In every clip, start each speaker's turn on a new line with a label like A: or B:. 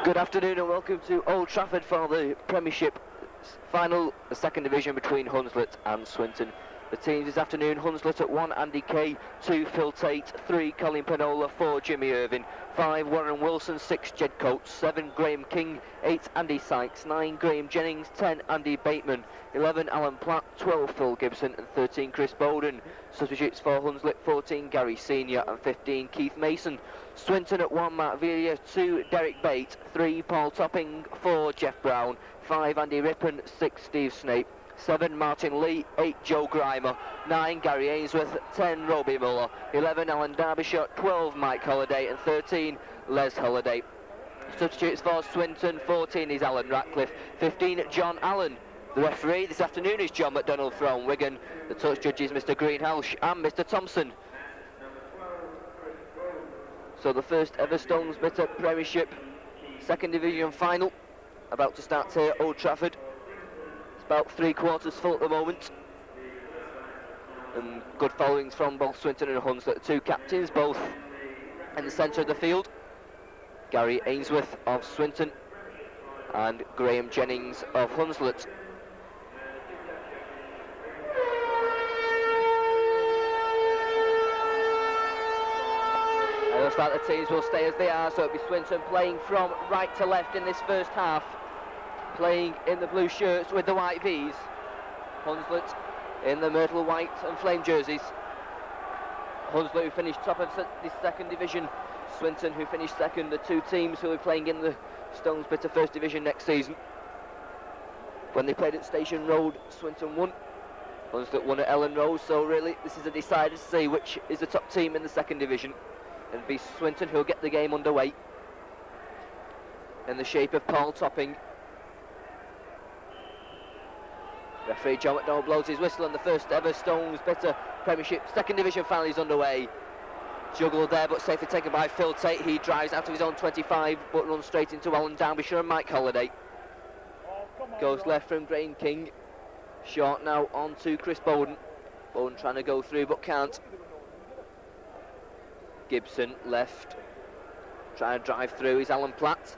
A: Good afternoon and welcome to Old Trafford for the Premiership final, the second division between Hunslet and Swinton. The teams this afternoon: Hunslet at 1, Andy Kay; 2, Phil Tate; 3, Colin Panola; 4, Jimmy Irvin; 5, Warren Wilson; 6, Jed Coates; 7, Graham King; 8, Andy Sykes; 9, Graham Jennings; 10, Andy Bateman; 11, Alan Platt; 12, Phil Gibson; and 13, Chris Bowden. Substitutes for Hunslet: 14, Gary Senior; and 15, Keith Mason. Swinton at 1, Matt Velia; 2, Derek Bate; 3, Paul Topping; 4, Jeff Brown; 5, Andy Rippon; 6, Steve Snape; 7, Martin Lee; 8, Joe Grimer; 9, Gary Ainsworth; 10, Robbie Muller; 11, Alan Derbyshire; 12, Mike Holliday; and 13, Les Holliday. Substitutes for Swinton: 14 is Alan Ratcliffe; 15, John Allen. The referee this afternoon is John McDonald from Wigan. The touch judges Mr Greenhalgh and Mr Thompson. So the first ever Stones Bitter Premiership second division final about to start here at Old Trafford. It's about 3/4 full at the moment, and good followings from both Swinton and Hunslet. The two captains both in the centre of the field: Gary Ainsworth of Swinton and Graham Jennings of Hunslet. It looks like the teams will stay as they are, so it'll be Swinton playing from right to left in this first half, playing in the blue shirts with the white V's. Hunslet in the myrtle white and flame jerseys. Hunslet, who finished top of this second division; Swinton, who finished second. The two teams who will be playing in the Stones Bitter first division next season. When they played at Station Road, Swinton won. Hunslet won at Ellen Road, so really this is a decider to see which is the top team in the second division. And be Swinton who will get the game underway in the shape of Paul Topping. Referee John McDonald blows his whistle and the first ever Stones Bitter Premiership second division final is underway. Juggled there but safely taken by Phil Tate. He drives out of his own 25 but runs straight into Alan Derbyshire and Mike Holliday. Goes left from Graham King. Short now on to Chris Bowden. Bowden trying to go through but can't. Gibson left, trying to drive through is Alan Platt.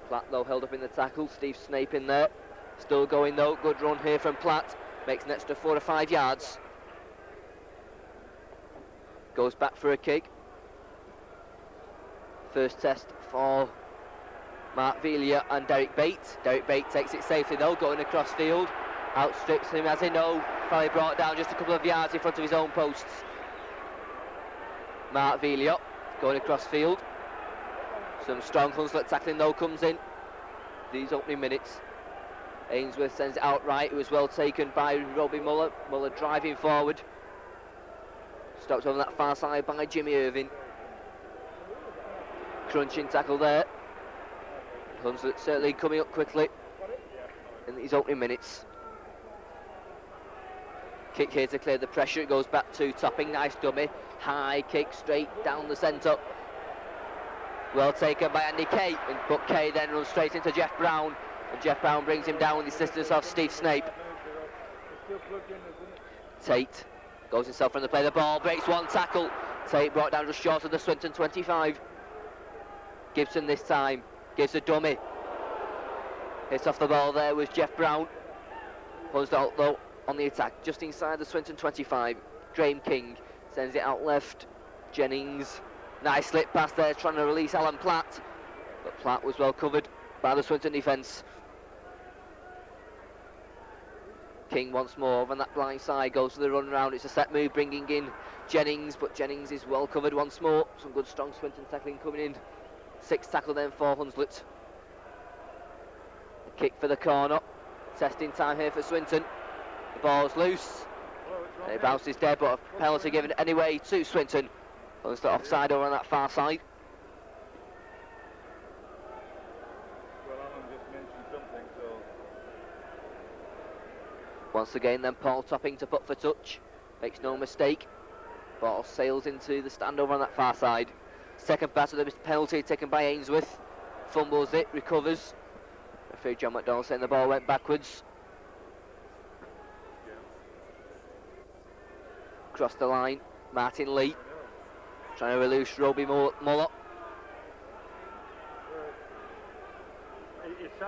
A: Platt though held up in the tackle. Steve Snape in there, still going though. Good run here from Platt, makes an extra 4 or 5 yards. Goes back for a kick. First test for Mark Velia and Derek Bate. Derek Bate takes it safely though, going across field. Outstrips him as he know, finally brought down just a couple of yards in front of his own posts. Mark Velia going across field. Some strong Hunslet tackling though comes in these opening minutes. Ainsworth sends it out right. It was well taken by Robbie Muller. Muller driving forward. Stopped on that far side by Jimmy Irvin. Crunching tackle there. Hunslet certainly coming up quickly in these opening minutes. Kick here to clear the pressure. It goes back to Topping. Nice dummy. High kick straight down the centre. Well taken by Andy Kay. But Kay then runs straight into Jeff Brown. And Jeff Brown brings him down with the assistance of Steve Snape. Tate goes himself from the play. The ball breaks one tackle. Tate brought down just short of the Swinton 25. Gibson this time gives a dummy. Hits off the ball there was Jeff Brown. Hunslet though on the attack, just inside the Swinton 25. Graham King sends it out left. Jennings, nice slip pass there, trying to release Alan Platt, but Platt was well covered by the Swinton defence. King once more over on that blind side, goes to the run round. It's a set move bringing in Jennings, but Jennings is well covered once more. Some good strong Swinton tackling coming in. 6 tackle then for Hunslet. A kick for the corner. Testing time here for Swinton. The ball's loose. It bounces dead, but a penalty given anyway to Swinton. Hunslet offside over on that far side.
B: Well, Alan just mentioned something, so...
A: Once again then Paul Topping to put for touch. Makes no mistake. Ball sails into the stand over on that far side. Second pass of the penalty taken by Ainsworth. Fumbles it, recovers. Referee John McDonald saying the ball went backwards. Across the line, Martin Lee trying to release Robbie Muller.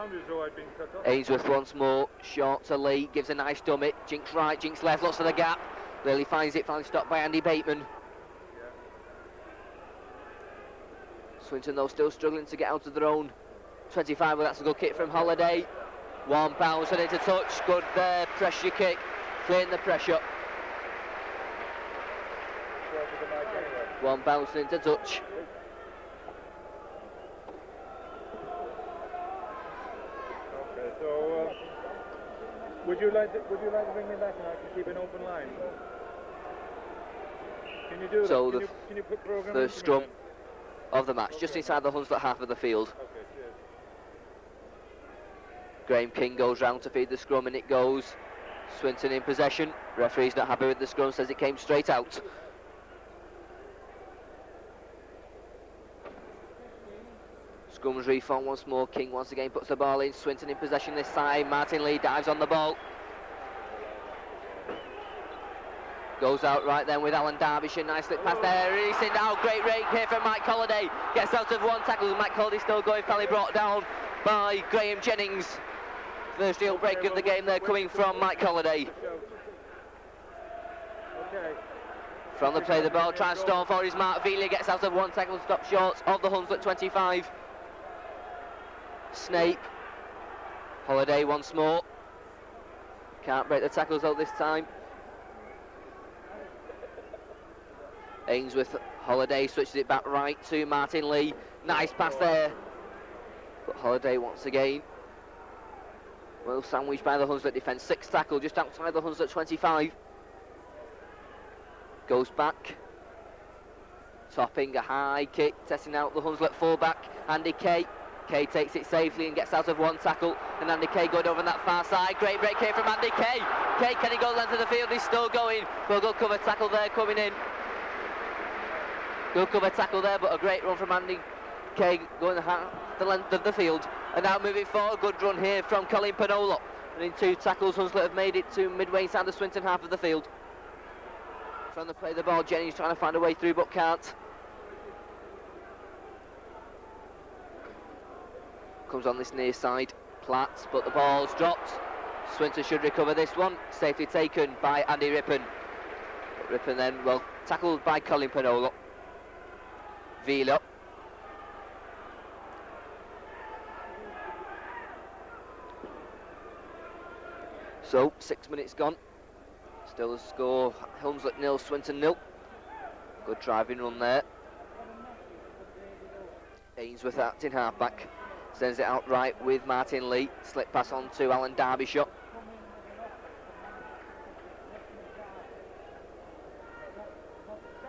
B: sounded as though I'd been cut off.
A: Ainsworth once more, short to Lee, gives a nice dummy, jinks right, jinks left, lots of the gap. Lily finds it, finally stopped by Andy Bateman.
B: Yeah.
A: Swinton though still struggling to get out of their own 25, but that's a good kick from Holiday. One bounce and into touch, good there, pressure kick, clearing the pressure. One bounce and into touch.
B: Okay, so would you like to bring me back and I can keep an open line? Can you do
A: So
B: that? Can you put program
A: the
B: into me
A: scrum
B: then?
A: of the match, just inside the Hunslet half of the field.
B: Okay, cheers.
A: Graham King goes round to feed the scrum and it goes. Swinton in possession. Referee's not happy with the scrum, says it came straight out. Scrum's reformed once more. King once again puts the ball in. Swinton in possession this time. Martin Lee dives on the ball. Goes out right then with Alan Derbyshire. Nice slip pass there. Releasing now. Great rake here from Mike Holliday. Gets out of one tackle. Mike Holliday still going. Finally brought down by Graham Jennings. First real break of the game there coming from Mike Holliday.
B: Okay.
A: From the play, the ball tries to storm forward. His Mark Velia gets out of one tackle. Stop short of the Hunslet 25. Snape. Holliday once more. Can't break the tackles out this time. Ainsworth, Holliday switches it back right to Martin Lee. Nice pass there. But Holliday once again. Well sandwiched by the Hunslet defence. 6 tackle just outside the Hunslet 25. Goes back. Topping a high kick. Testing out the Hunslet fullback. Andy Kay. Kay takes it safely and gets out of one tackle. And Andy Kay going over on that far side. Great break here from Andy Kay. Kay, can he go length of the field? He's still going. Well, good cover tackle there coming in. Good cover tackle there, but a great run from Andy Kay going the length of the field. And now moving forward, good run here from Colin Panolo. And in 2 tackles, Hunslet have made it to midway inside the Swinton half of the field. Trying to play the ball, Jennings trying to find a way through but can't. Comes on this near side, Platt, but the ball's dropped. Swinton should recover this one. Safely taken by Andy Rippon. But Rippon then, well, tackled by Colin Panolo. Vila. So, 6 minutes gone. Still a score, Hunslet 0, Swinton 0. Good driving run there. Ainsworth acting halfback. Sends it out right with Martin Lee. Slip pass on to Alan Derbyshire.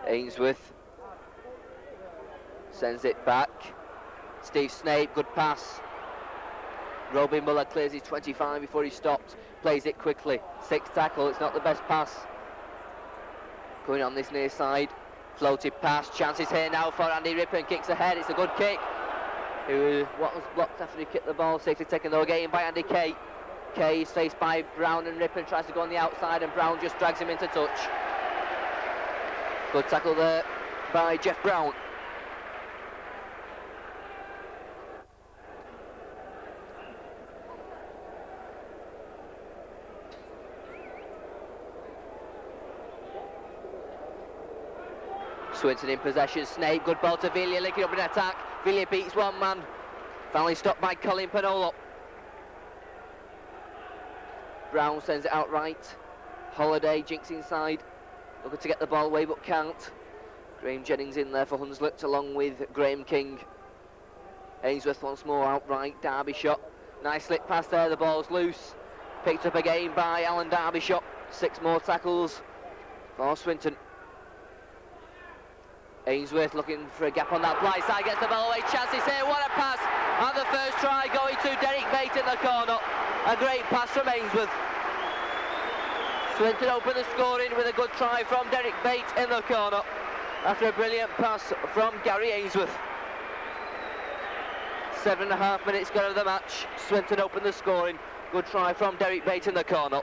A: Ainsworth sends it back. Steve Snape, good pass. Robin Muller clears his 25 before he stopped. Plays it quickly. 6 tackle, it's not the best pass. Going on this near side. Floated pass, chances here now for Andy Rippon. Kicks ahead, it's a good kick. What was blocked after he kicked the ball. Safely taken though again by Andy Kay. Kay is faced by Brown and Rippon tries to go on the outside and Brown just drags him into touch. Good tackle there by Jeff Brown. Swinton in possession, Snape, good ball to Villiers, linking up in attack. Villiers beats one man, finally stopped by Colin Panolo. Brown sends it out right. Holiday jinks inside, looking to get the ball away but can't. Graham Jennings in there for Hunslet along with Graham King. Ainsworth once more outright, Derbyshire. Nice slip pass there, the ball's loose. Picked up again by Alan Derbyshire. 6 more tackles for Swinton. Ainsworth looking for a gap on that blind side, gets the ball away, chances here, what a pass! And the first try going to Derek Bate in the corner. A great pass from Ainsworth. Swinton opened the scoring with a good try from Derek Bate in the corner. After a brilliant pass from Gary Ainsworth. 7.5 minutes gone of the match. Swinton opened the scoring. Good try from Derek Bate in the corner.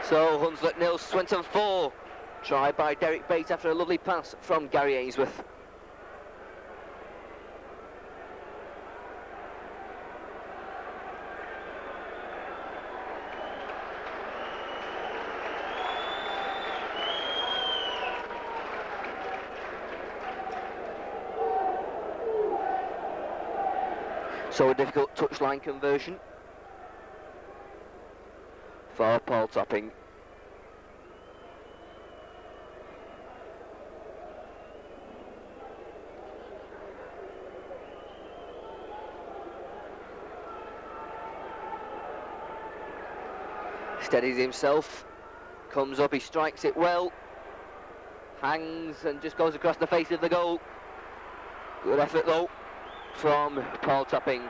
A: So Hunslet 0, Swinton 4. Try by Derek Bates after a lovely pass from Gary Ainsworth. So a difficult touchline conversion for Paul Topping. Steadies himself, comes up, he strikes it well, hangs and just goes across the face of the goal. Good effort though from Paul Topping.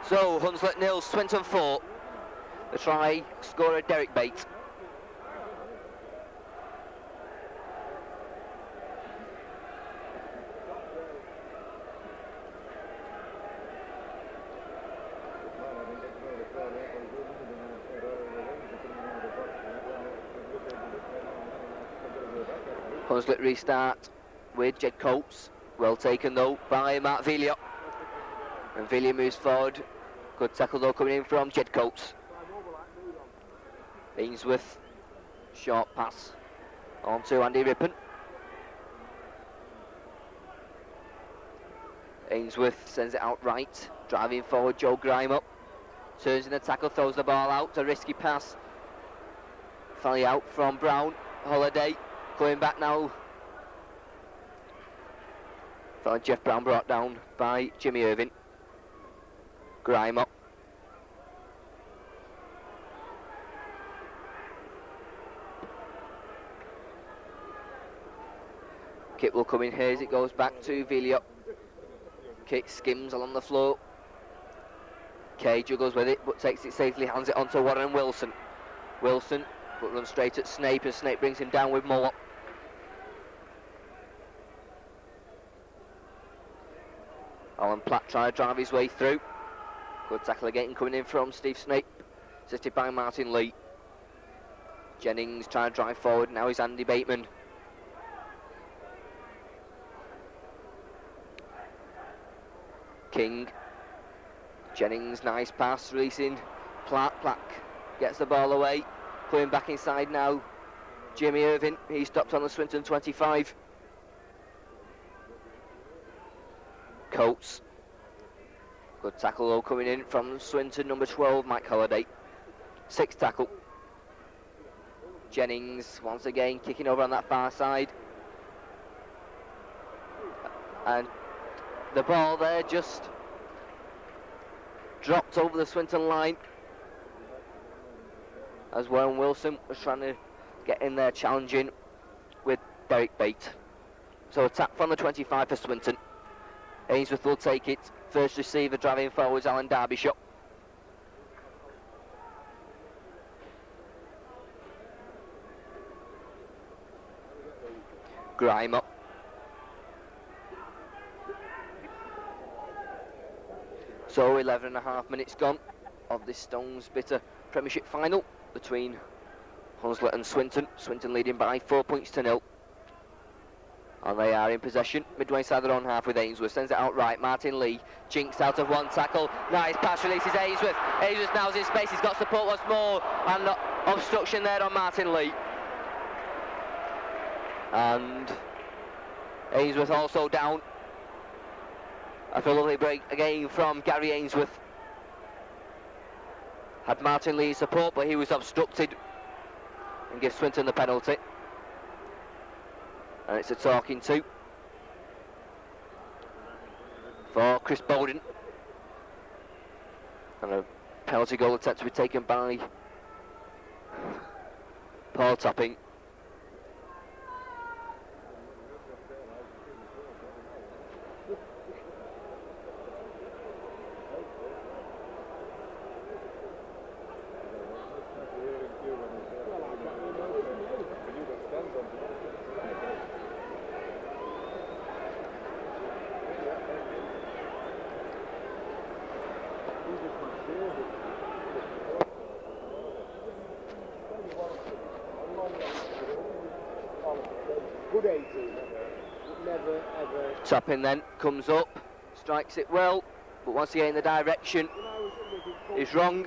A: So Hunslet 0, Swinton 4. The try scorer Derek Bates. Hunslet restart with Jed Coates. Well taken though by Mark Villiers. And Villiers moves forward. Good tackle though coming in from Jed Coates. Ainsworth, short pass on to Andy Rippon. Ainsworth sends it out right, driving forward Joe Grime up. Turns in the tackle, throws the ball out, a risky pass. Finally out from Brown, Holiday, coming back now. Finally Jeff Brown brought down by Jimmy Irving. Grime up. Kick will come in here as it goes back to Villiers. Kick skims along the floor. Kay juggles with it but takes it safely, hands it on to Warren Wilson. Wilson but runs straight at Snape and Snape brings him down with Muller. Alan Platt trying to drive his way through. Good tackle again coming in from Steve Snape, assisted by Martin Lee. Jennings trying to drive forward, now is Andy Bateman. King, Jennings, nice pass, releasing Platt. Platt gets the ball away, coming back inside now. Jimmy Irving, he stopped on the Swinton 25. Coates, good tackle though coming in from Swinton, number 12, Mike Holiday. 6th tackle. Jennings once again kicking over on that far side. And the ball there just dropped over the Swinton line as Warren Wilson was trying to get in there challenging with Derek Bates. So attack from the 25 for Swinton. Ainsworth will take it. First receiver driving forwards, Alan Derbyshire. Grime up. So 11.5 minutes gone of this Stones Bitter Premiership final between Hunslet and Swinton. Swinton leading by 4 points to 0. And they are in possession, midway inside their own half with Ainsworth. Sends it out right, Martin Lee jinks out of one tackle. Nice pass, releases Ainsworth. Ainsworth now's in space, he's got support once more. And obstruction there on Martin Lee. And Ainsworth also down. After a lovely break again from Gary Ainsworth. Had Martin Lee's support, but he was obstructed. And gives Swinton the penalty. And it's a talking to for Chris Bowden. And a penalty goal attempt to be taken by Paul Topping. Top in then, comes up, strikes it well, but once again the direction is wrong.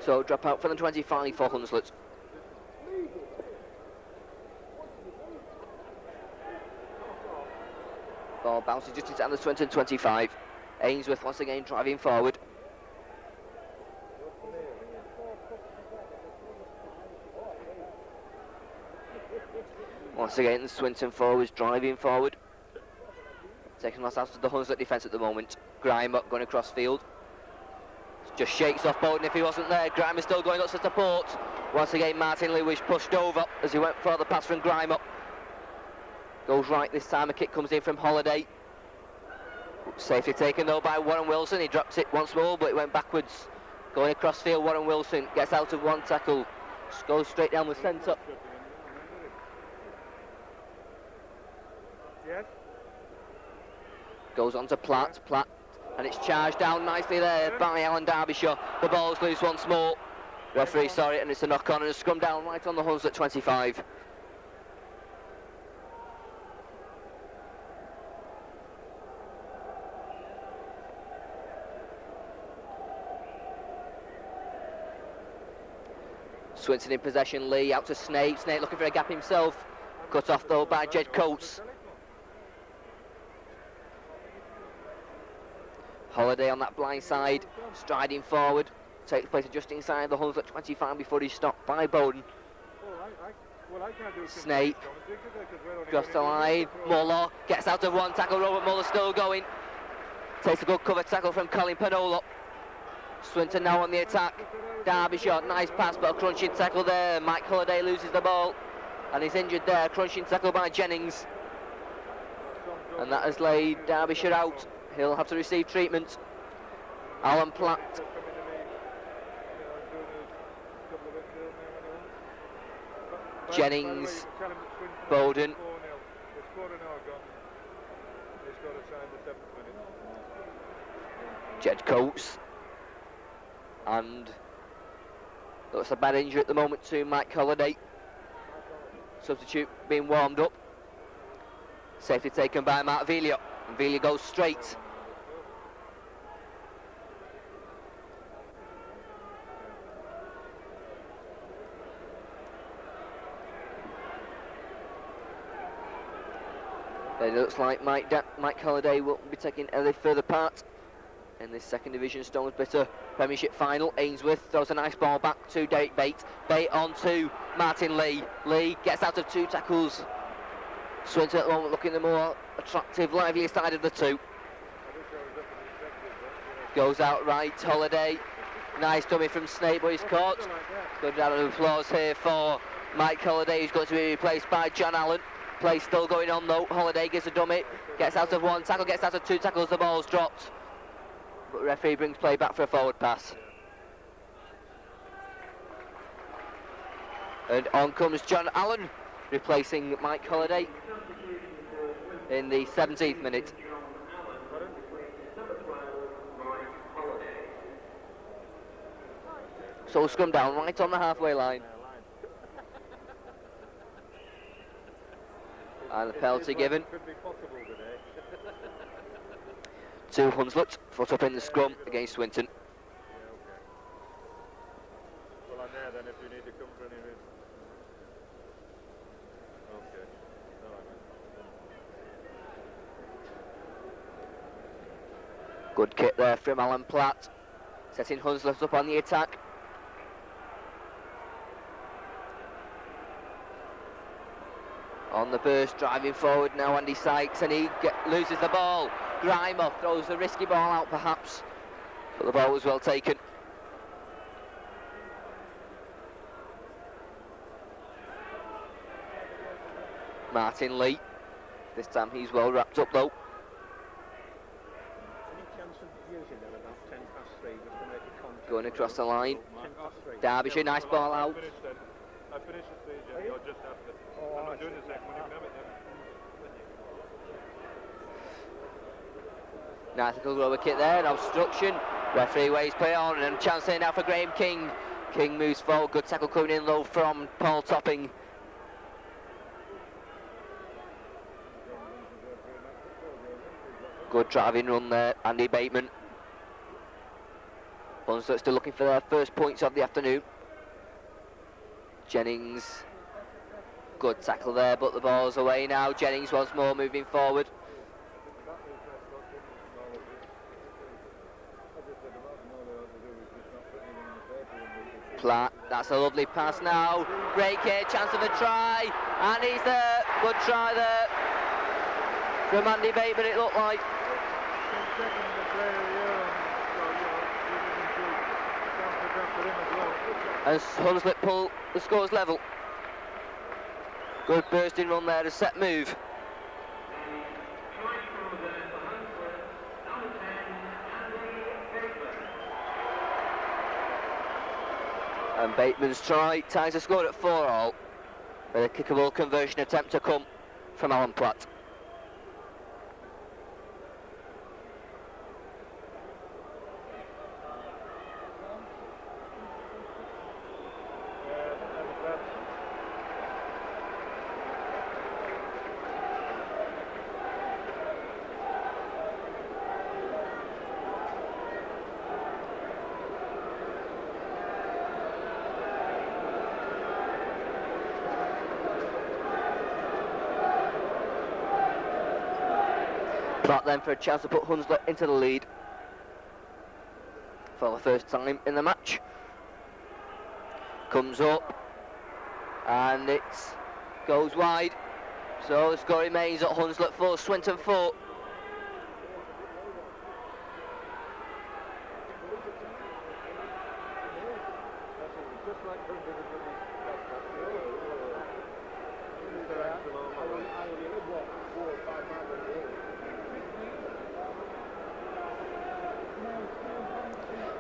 A: So drop out for the 25 for Hunslet. Ball bounces just into the Swinton 25. Ainsworth once again driving forward. Once again the Swinton forwards driving forward. Taking loss out of the Hunslet defence at the moment. Grime up going across field. Just shakes off Bowden if he wasn't there. Grime is still going up to support. Once again Martin Lewis pushed over as he went for the pass from Grime up. Goes right this time, a kick comes in from Holiday. Safely taken though by Warren Wilson, he drops it once more but it went backwards. Going across field, Warren Wilson gets out of one tackle. Just goes straight down the centre.
B: Yes.
A: Goes on to Platt, and it's charged down nicely there by Alan Derbyshire. The ball's loose once more. Referee saw it and it's a knock on and a scrum down right on the Hunslet 25. Swinton in possession, Lee out to Snape. Snape looking for a gap himself. Cut off though by Jed Coates. Holiday on that blind side, striding forward. Takes place just inside the Hunslet 25 before he's stopped by Bowden. Snape, across the line. Muller gets out of one tackle. Robert Muller still going. Takes a good cover tackle from Colin Panolo. Swinton now on the attack. Derbyshire, nice pass but a crunching tackle there. Mike Holiday loses the ball and he's injured there. Crunching tackle by Jennings. And that has laid Derbyshire out. He'll have to receive treatment. Alan Platt. Jennings. Bowden. Jed Coates. And looks a bad injury at the moment to Mike Holiday. Substitute being warmed up. Safely taken by Mark Velia. And Velia goes straight. It looks like Mike Holiday will be taking a further part in this second division Stones Bitter Premiership final. Ainsworth throws a nice ball back to Derek Bate. Bate on to Martin Lee. Lee gets out of two tackles. Swinton at the moment looking the more attractive, lively side of the two. Goes out right, Holiday. Nice dummy from Snape, but he's caught. Good round of applause here for Mike Holiday, who's going to be replaced by John Allen. Play still going on though. Holiday gets a dummy, gets out of one tackle, gets out of two tackles, the ball's dropped. But referee brings play back for a forward pass. And on comes John Allen, replacing Mike Holiday in the 17th minute. So scrum down right on the halfway line. And the penalty given to Hunslet. Foot up in the scrum against Swinton.
B: Well, I'm there then if you need to come for any reason. Okay. All right.
A: Good kick there from Alan Platt, setting Hunslet up on the attack. On the burst, driving forward now, Andy Sykes, and he loses the ball. Grimer throws the risky ball out perhaps, but the ball was well taken. Martin Lee, this time he's well wrapped up though. Going across the line. Derbyshire, nice ball out.
B: I finished the stage, Jenny, or just after. I'm not doing the second one, you can have it then.
A: Nice little rubber kick there, an obstruction. Referee waves play on, and a chance here now for Graham King. King moves forward, good tackle coming in low from Paul Topping. Good driving run there, Andy Bateman. Hunslet still looking for their first points of the afternoon. Jennings, good tackle there, but the ball's away now. Jennings once more moving forward. Platt, that's a lovely pass now. Break here, chance of a try, and he's there. Good try there from Andy Bateman, it looked like. As Hunslet pull the scores level. Good bursting run there, a set move. And Bateman's try ties the score at 4-all, with a kickable conversion attempt to come from Alan Platt. Platt then for a chance to put Hunslet into the lead for the first time in the match. Comes up and it goes wide, so the score remains at Hunslet 4, Swinton 4.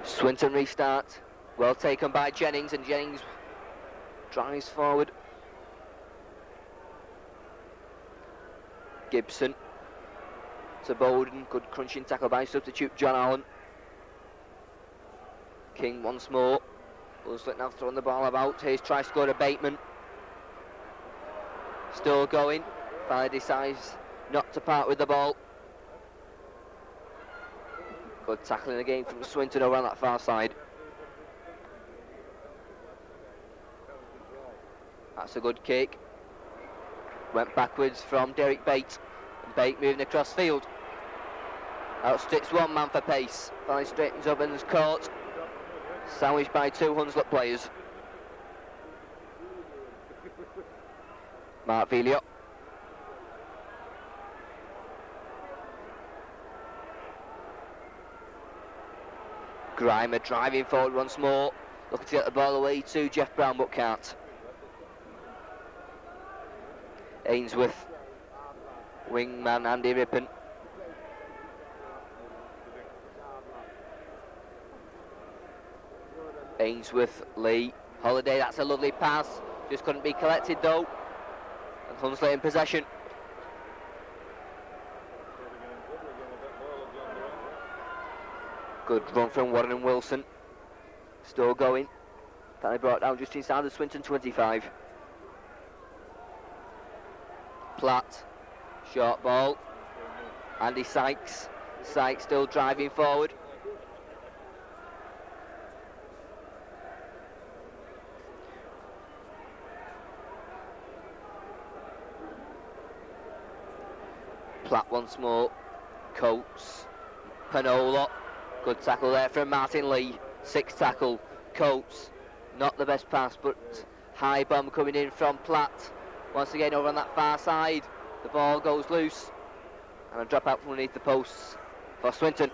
A: Swinton restart, well taken by Jennings, and Jennings drives forward. Gibson to Bowden, good crunching tackle by substitute John Allen. King once more, Hunslet now throwing the ball about. Here's try score to Bateman. Still going, finally decides not to part with the ball. Good tackling again from Swinton over on that far side. That's a good kick. Went backwards from Derek Bate. And Bate moving across field. Outstrips one man for pace. Finally straightens up and is caught. Sandwiched by two Hunslet players. Mark Viliot. Grimer driving forward once more, looking to get the ball away to Jeff Brown, but can't. Ainsworth, wingman Andy Rippon. Ainsworth, Lee, Holiday, that's a lovely pass, just couldn't be collected though. And Hunslet in possession. Good run from Warren and Wilson. Still going. Finally brought down just inside the Swinton 25. Platt. Short ball. Andy Sykes. Sykes still driving forward. Platt once more. Coates. Panola. Good tackle there from Martin Lee. Sixth tackle. Coates. Not the best pass, but high bomb coming in from Platt. Once again over on that far side. The ball goes loose. And a drop out from underneath the posts for Swinton.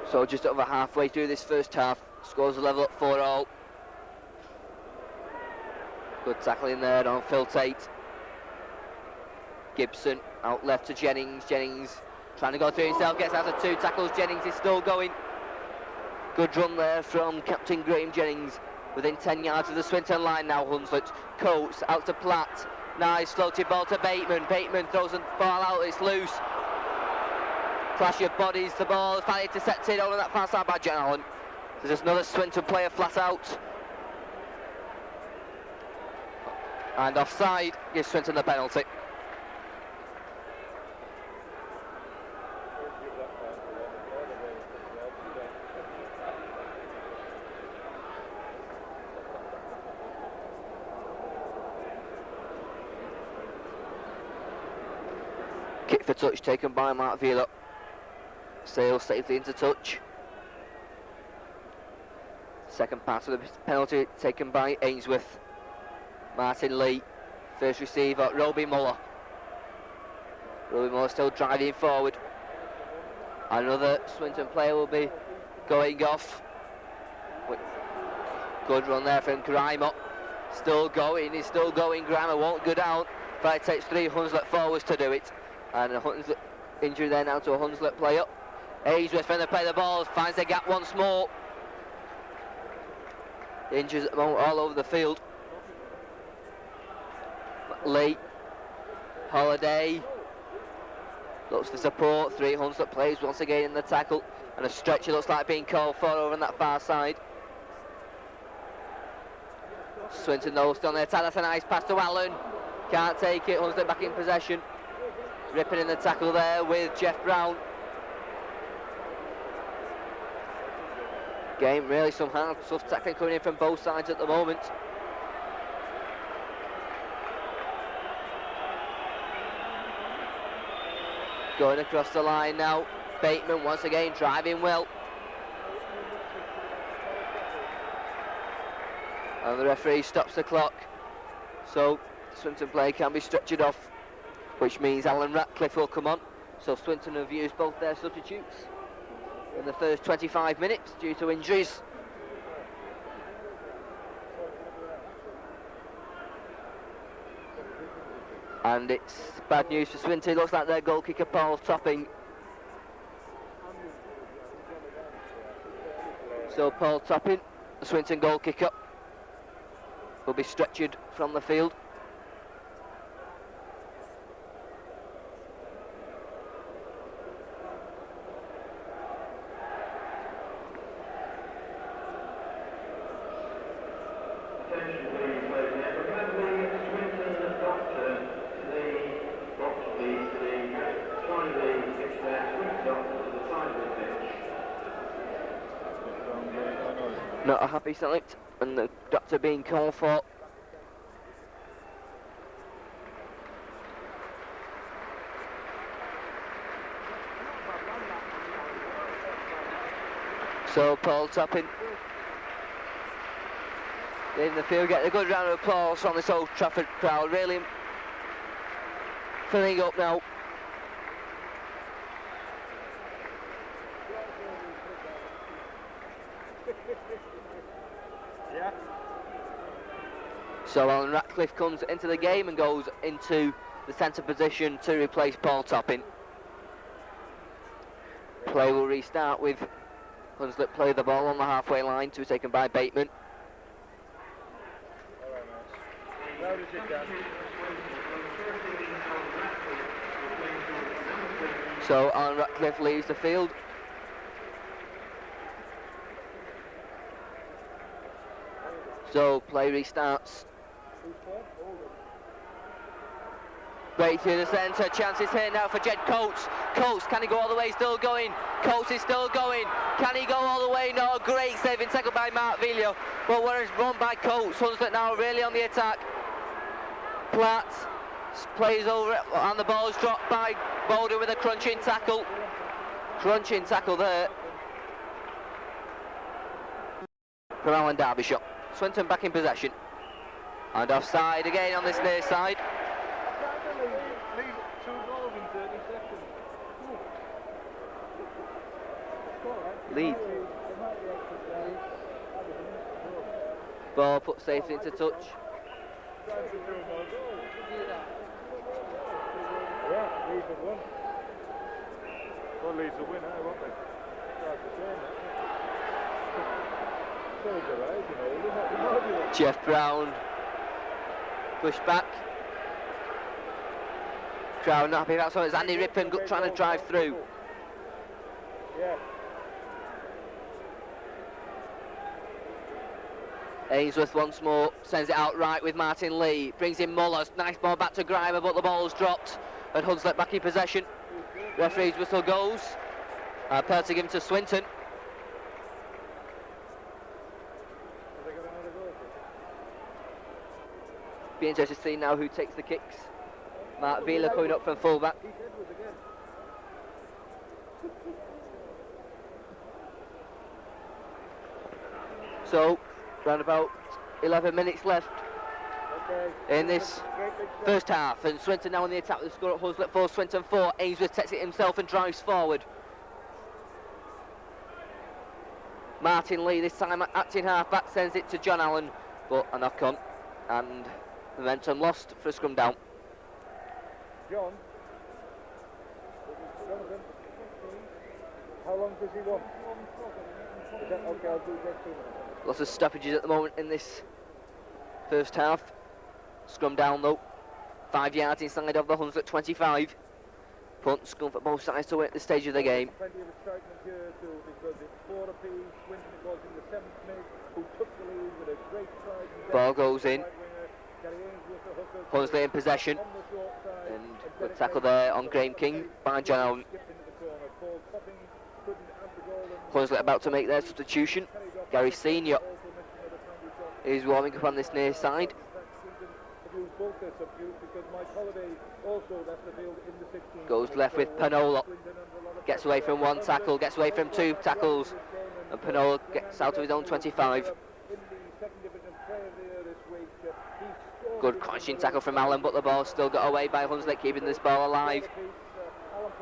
A: So just over halfway through this first half, scores a level at 4-all. Good tackling there on Phil Tate. Gibson out left to Jennings. Jennings Trying to go through himself, gets out of 2 tackles. Jennings is still going. Good run there from Captain Graham Jennings. Within 10 yards of the Swinton line now, Hunslet. Coates out to Platt. Nice floated ball to Bateman. Bateman throws the ball out, it's loose. Clash of bodies, the ball is finally intercepted over that far side by John Allen. There's just another Swinton player flat out. And offside gives Swinton the penalty. Kick for touch taken by Mark Vila. Sale safely into touch. Second pass of the penalty taken by Ainsworth. Martin Lee. First receiver, Roby Muller. Roby Muller still driving forward. Another Swinton player will be going off. Good run there from Grimer. Still going, he's still going. Grimer won't go down. But it takes 3 Hunslet forwards to do it. And a Hunslet injury there now to a Hunslet player. Ainsworth trying to play the ball, finds the gap once more. Injuries at the moment all over the field. Lee, Holiday, looks for support. 3 Hunslet players once again in the tackle. And a stretcher looks like being called for over on that far side. Swinton though still on the attack, that's a nice pass to Allen. Can't take it, Hunslet back in possession. Ripping in the tackle there with Jeff Brown. Game really some hard, tough tackling coming in from both sides at the moment. Going across the line now. Bateman once again driving well. And the referee stops the clock. So Swinton player can be stretchered off, which means Alan Ratcliffe will come on. So Swinton have used both their substitutes in the first 25 minutes due to injuries. And it's bad news for Swinton. Looks like their goal kicker Paul Topping. So Paul Topping, the Swinton goal kicker, will be stretchered from the field. Not a happy select, and the doctor being called for. So Paul Topping in the field, get a good round of applause from this Old Trafford crowd, really filling up now.
B: Yeah.
A: So Alan Ratcliffe comes into the game and goes into the centre position to replace Paul Topping. Play will restart with Hunslet play the ball on the halfway line to be taken by Bateman.
B: Loud as you can.
A: So Alan Ratcliffe leaves the field. So play restarts. Right through the centre, chances here now for Jed Coates. Coates, can he go all the way? Still going. Coates is still going. Can he go all the way? No, great saving tackle by Mark Vilio. But whereas run by Coates, Hunslet now really on the attack. Platt plays over it, and the ball's dropped by Boulder with a crunching tackle. Crunching tackle there from Alan Derbyshire. Swinton back in possession. And offside again on this near side. Lead. Ball put safely into touch.
B: Well, leads the winner, won't they? That's the same. So good, right? You know,
A: Jeff Brown pushed back. Crowd not happy about so it's Andy Rippon trying to drive through.
B: Yeah.
A: Ainsworth once more sends it out right with Martin Lee, brings in Mullers, nice ball back to Grimer, but the ball's dropped and Hunslet back in possession. Referee's whistle goes, penalty given to Swinton. Be interested to see now who takes the kicks. Mark Vila coming up from full back. So, around about 11 minutes left in this first half, and Swinton now on the attack with the score at Hunslet 4, Swinton 4. Ainsworth takes it himself and drives forward. Martin Lee this time acting half back sends it to John Allen, but a knock on and momentum lost for a scrum down.
B: John, Jonathan, how long does he want? Okay, I'll do that soon.
A: Lots of stoppages at the moment in this first half. Scrum down though, 5 yards inside of the Hunslet 25. Punt scrum for both sides to win at this stage of the game.
B: Plenty of excitement here too, because it's 4 apiece. Swinton was in the 7th minute, who took the lead with a great stride.
A: Ball goes in. Hunslet in possession, and good tackle there on Graham King by John Allen. Hunslet about to make their substitution. Gary Senior is warming up on this near side. Goes left with Panola. Gets away from one tackle, gets away from 2 tackles, and Panola gets out of his own 25. Good crunching tackle from Allen, but the ball still got away by Hunslet, keeping this ball alive.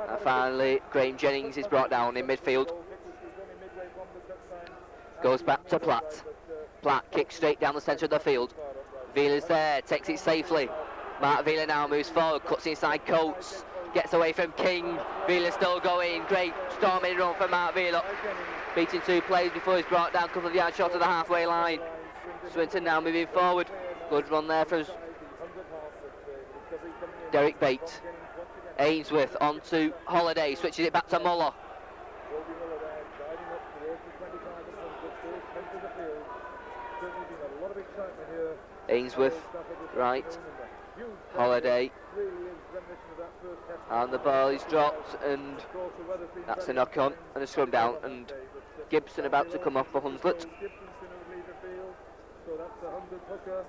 A: And finally, Graham Jennings is brought down in midfield. Goes back to Platt. Platt kicks straight down the centre of the field. Vila's there, takes it safely. Mark Vila now moves forward, cuts inside Coates, gets away from King. Vila still going, great storming run for Mark Vila. Beating 2 players before he's brought down a couple of yards short of the halfway line. Swinton now moving forward. Good run there from Derek Bates. Ainsworth on to Holiday, switches it back to Muller. Ainsworth, right, Holiday, and the ball is dropped, and that's a knock on and a scrum down, and Gibson about to come off for Hunslet.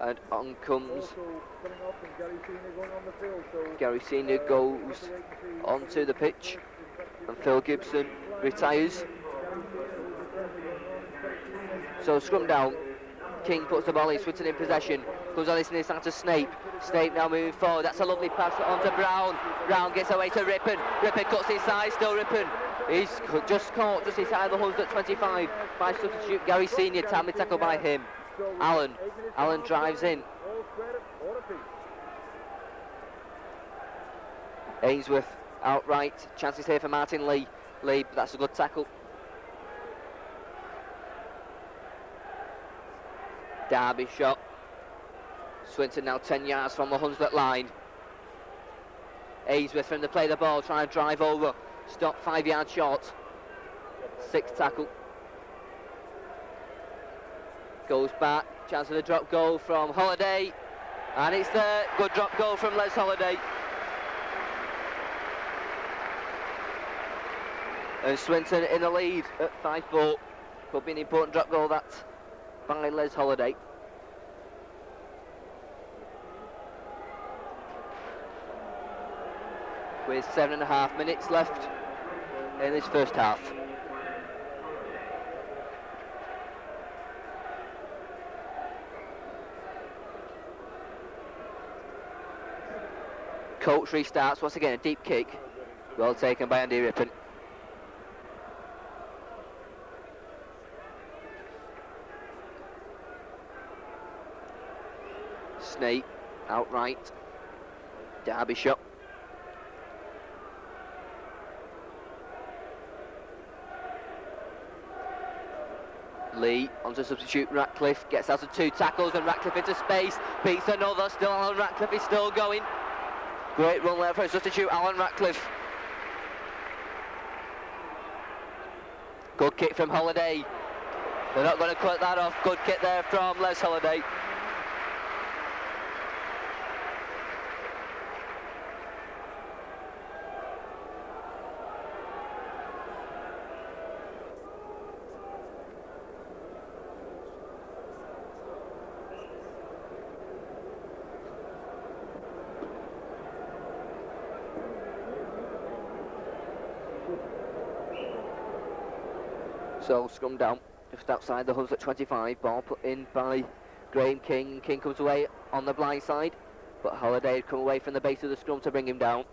A: And on comes Gary Senior, goes onto the pitch, and Phil Gibson retires. So scrum down. King puts the ball in, Swinton in possession, goes on this near side to Snape. Snape now moving forward, that's a lovely pass onto Brown. Brown gets away to Rippon. Rippon cuts inside, still Rippon. He's just caught just inside the Hunslet 25 by substitute Gary Senior, timely tackle by him. Allen drives in. Ainsworth outright, chances here for Martin Lee. But that's a good tackle. Derby shot. Swinton now 10 yards from the Hunslet line. Ainsworth from the play the ball, trying to drive over. Stop 5 yards short. 6 tackle. Goes back, chance of a drop goal from Holiday. And it's there, good drop goal from Les Holiday. And Swinton in the lead at 5-4. Could be an important drop goal that by Les Holiday. With 7.5 minutes left in this first half. Coates restarts, once again a deep kick, well taken by Andy Rippon. Snape outright, Derby shot. Lee onto substitute Ratcliffe, gets out of 2 tackles and Ratcliffe into space, beats another, still Alan Ratcliffe is still going. Great run there for a substitute, Alan Ratcliffe. Good kick from Holiday. They're not going to cut that off. Good kick there from Les Holiday. So scrum down, just outside the Hunslet 25, ball put in by Graham King, and King comes away on the blind side, but Holiday had come away from the base of the scrum to bring him down.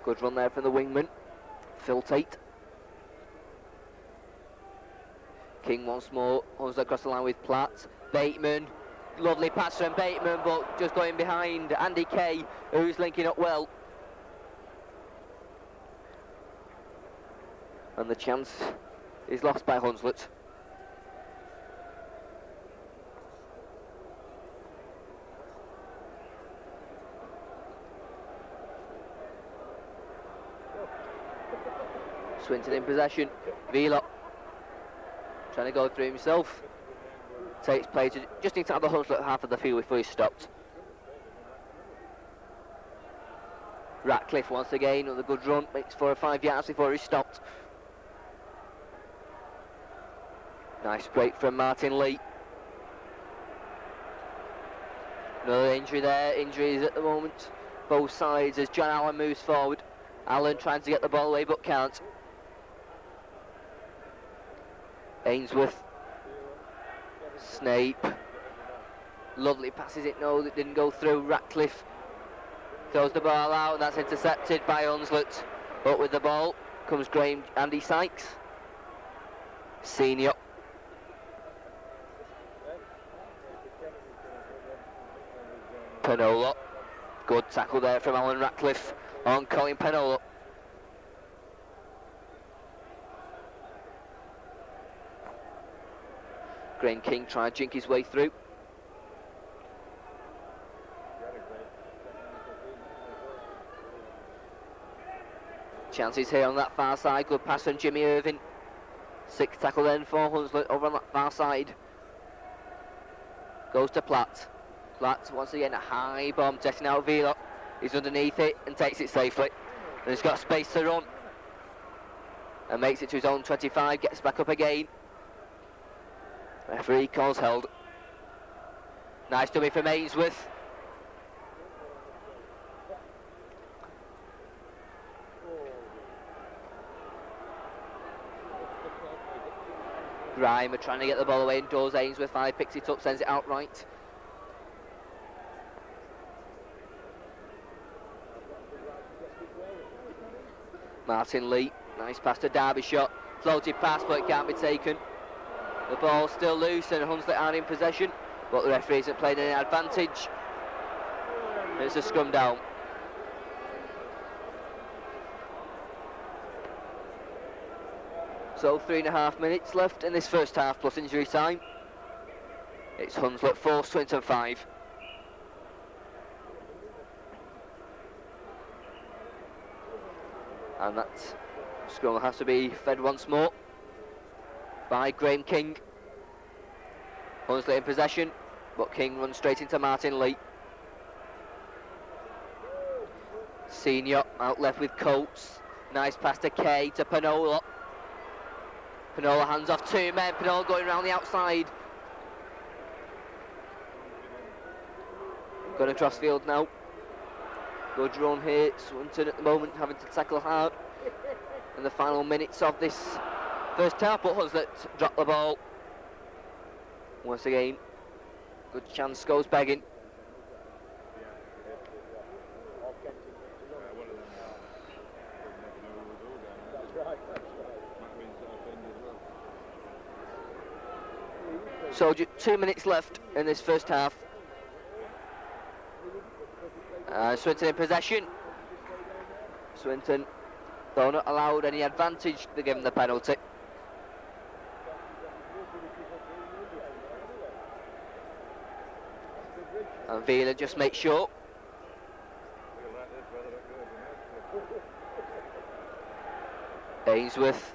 A: Good run there from the wingman, Phil Tate. King once more, Hunslet across the line with Platt, Bateman, lovely pass from Bateman, but just going behind Andy Kay, who's linking up well. And the chance is lost by Hunslet. Swinton in possession. Vila trying to go through himself. Takes play to just inside the Hunslet half of the field before he's stopped. Ratcliffe once again on the good run, makes 4 or 5 yards before he's stopped. Nice break from Martin Lee. Another injury there, injuries at the moment, both sides as John Allen moves forward. Allen trying to get the ball away but can't. Ainsworth, Snape, lovely passes it, no, that didn't go through. Ratcliffe throws the ball out, and that's intercepted by Hunslet. But with the ball comes Andy Sykes, senior. Penola, good tackle there from Alan Ratcliffe on Colin Penola. Graham King tried to jink his way through. Chances here on that far side, good pass from Jimmy Irving. 6th tackle then for Hunslet over on that far side. Goes to Platt. Platt once again a high bomb, testing out Vila. He's underneath it and takes it safely. And he's got space to run. And makes it to his own 25, gets back up again. Referee calls held. Nice dummy from Ainsworth. Grime are trying to get the ball away indoors. Ainsworth finally picks it up, sends it outright. Martin Lee, nice pass to Derbyshire. Floated pass, but it can't be taken. The ball's still loose and Hunslet aren't in possession, but the referee isn't playing any advantage. It's a scrum down. So 3.5 minutes left in this first half plus injury time. It's Hunslet 4, Swinton 5. And that scrum has to be fed once more by Graham King. Hunslet in possession, but King runs straight into Martin Lee. Senior out left with Coates. Nice pass to Kay to Penola. Penola hands off 2 men. Penola going around the outside. Going across field now. Good run here. Swinton at the moment having to tackle hard in the final minutes of this first half, but Hunslet dropped the ball. Once again, good chance goes begging. So 2 minutes left in this first half. Swinton in possession. Swinton Though not allowed any advantage, they give him the penalty. And Vila just makes sure. Ainsworth,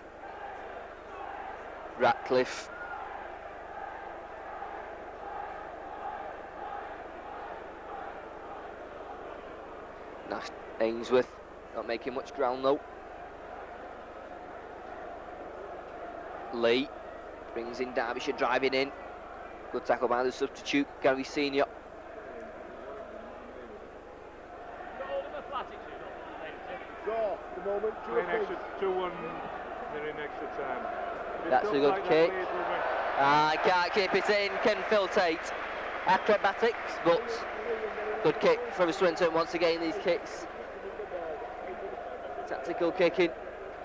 A: Ratcliffe, Ainsworth, not making much ground though. Lee brings in Derbyshire, driving in. Good tackle by the substitute, Gary Senior.
B: Extra 2-1, they're in extra time.
A: That's a good kick. Can't keep it in, can Phil Tate. Acrobatics, but good kick from Swinton. Once again, these kicks, tactical kicking,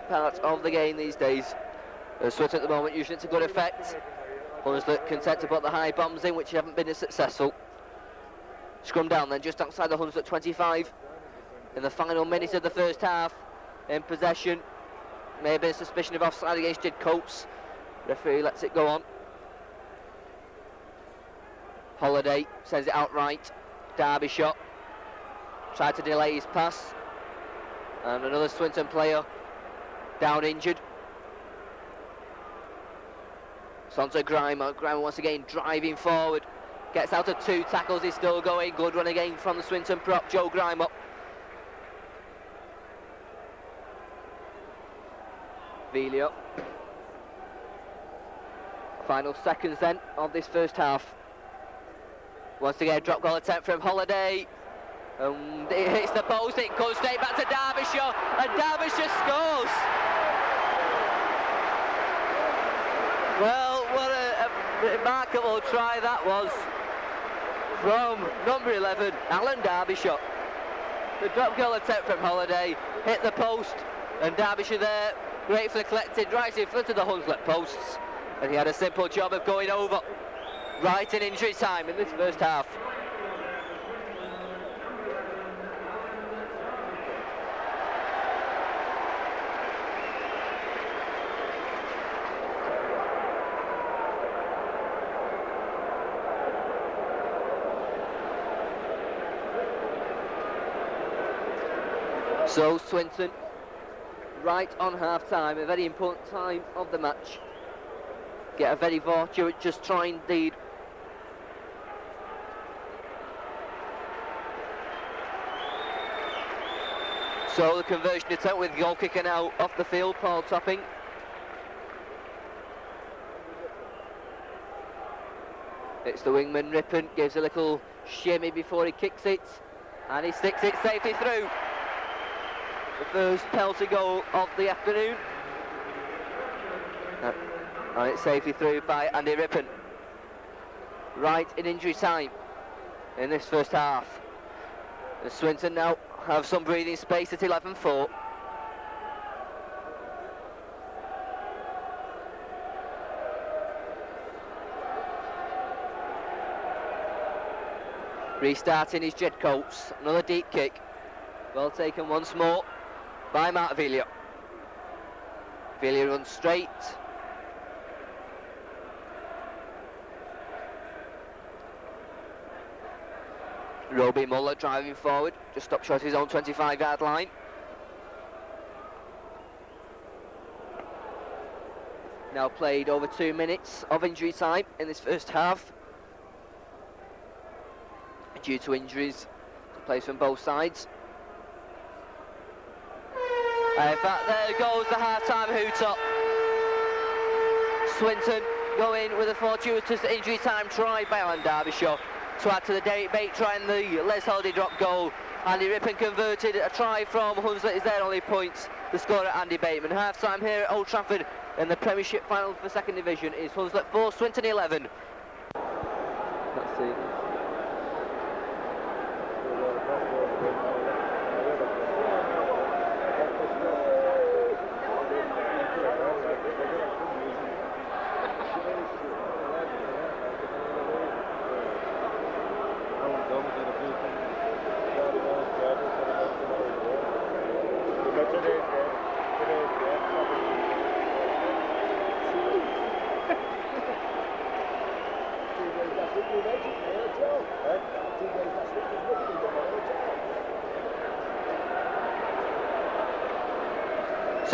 A: part of the game these days. Swinton at the moment using it to good effect. Hunslet content to put the high bombs in, which haven't been as successful. Scrum down then, just outside the Hunslet 25. In the final minute of the first half, in possession. Maybe a suspicion of offside against Jed Coates. Referee lets it go on. Holiday sends it outright. Derby shot. Tried to delay his pass. And another Swinton player down injured. It's on to Grimer. Grimer once again driving forward. Gets out of 2 tackles, he's still going. Good run again from the Swinton prop, Joe Grimer. Vilio. Final seconds then of this first half. Once again, drop goal attempt from Holiday. And it hits the post, it goes straight back to Derbyshire, and Derbyshire scores! Well, what a remarkable try that was from number 11, Alan Derbyshire. The drop goal attempt from Holiday hit the post, and Derbyshire there gratefully collected right in front of the Hunslet posts, and he had a simple job of going over right in injury time in this first half. So Swinton, right on half-time, a very important time of the match. Get a very fortuitous try indeed. So the conversion attempt with goal kicker now off the field, Paul Topping. It's the wingman Rippon, gives a little shimmy before he kicks it, and he sticks it safely through. The first penalty goal of the afternoon. And it's safely through by Andy Rippon. Right in injury time in this first half. And Swinton now have some breathing space at 11-4. Restarting is Jed Coates. Another deep kick. Well taken once more by Mark Villiers. Villiers runs straight. Roby Muller driving forward, just stopped short of his own 25-yard line. Now played over 2 minutes of injury time in this first half, due to injuries to players from both sides. And in fact, there goes the half-time hooter. Swinton going with a fortuitous injury time try by Alan Derbyshire to add to the Derek Bate try and the Les Holiday drop goal. Andy Rippon converted a try from Hunslet, is their only points. The scorer Andy Bateman. Half-time here at Old Trafford in the Premiership final for second division is Hunslet 4, Swinton 11. Let's see.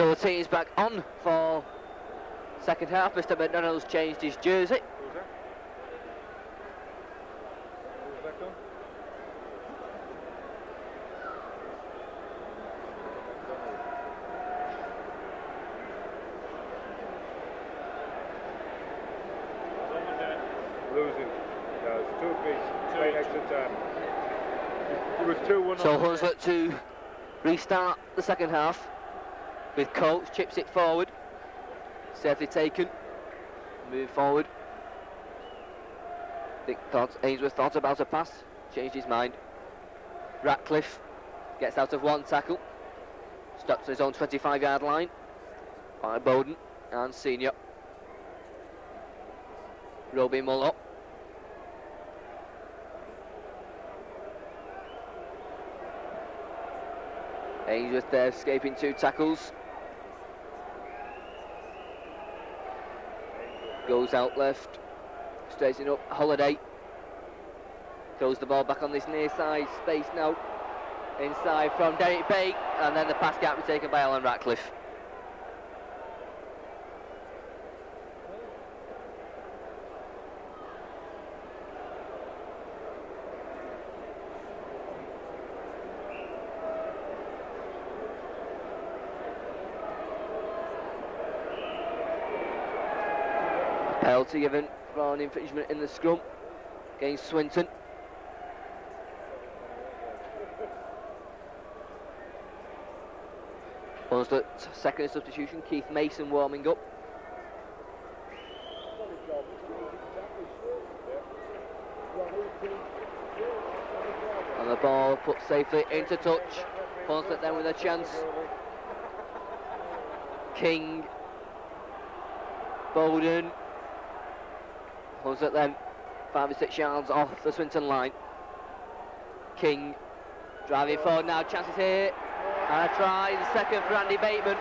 A: So the team's back on for second half. Mr. McDonald's changed his jersey.
B: Who's that? Who's that done? Losing. No, it's 2 apiece. Playing extra time. It was 2-1.
A: So Hunslet to restart the second half with Coates, chips it forward. Safely taken. Move forward. Ainsworth thought about a pass, changed his mind. Ratcliffe gets out of one tackle. Stops his own 25-yard line by Bowden and Senior. Roby Muller. Ainsworth there escaping 2 tackles. Goes out left, straightening up Holiday. Throws the ball back on this near side space now. Inside from Derek Bake, and then the pass can't be taken by Alan Ratcliffe. Penalty given for an infringement in the scrum against Swinton. Hunslet, second substitution, Keith Mason warming up. And the ball put safely into touch. Hunslet then with a chance. King. Bowden. Hunslet then 5 or 6 yards off the Swinton line. King driving forward now, chances here. And a try, the second for Andy Bateman.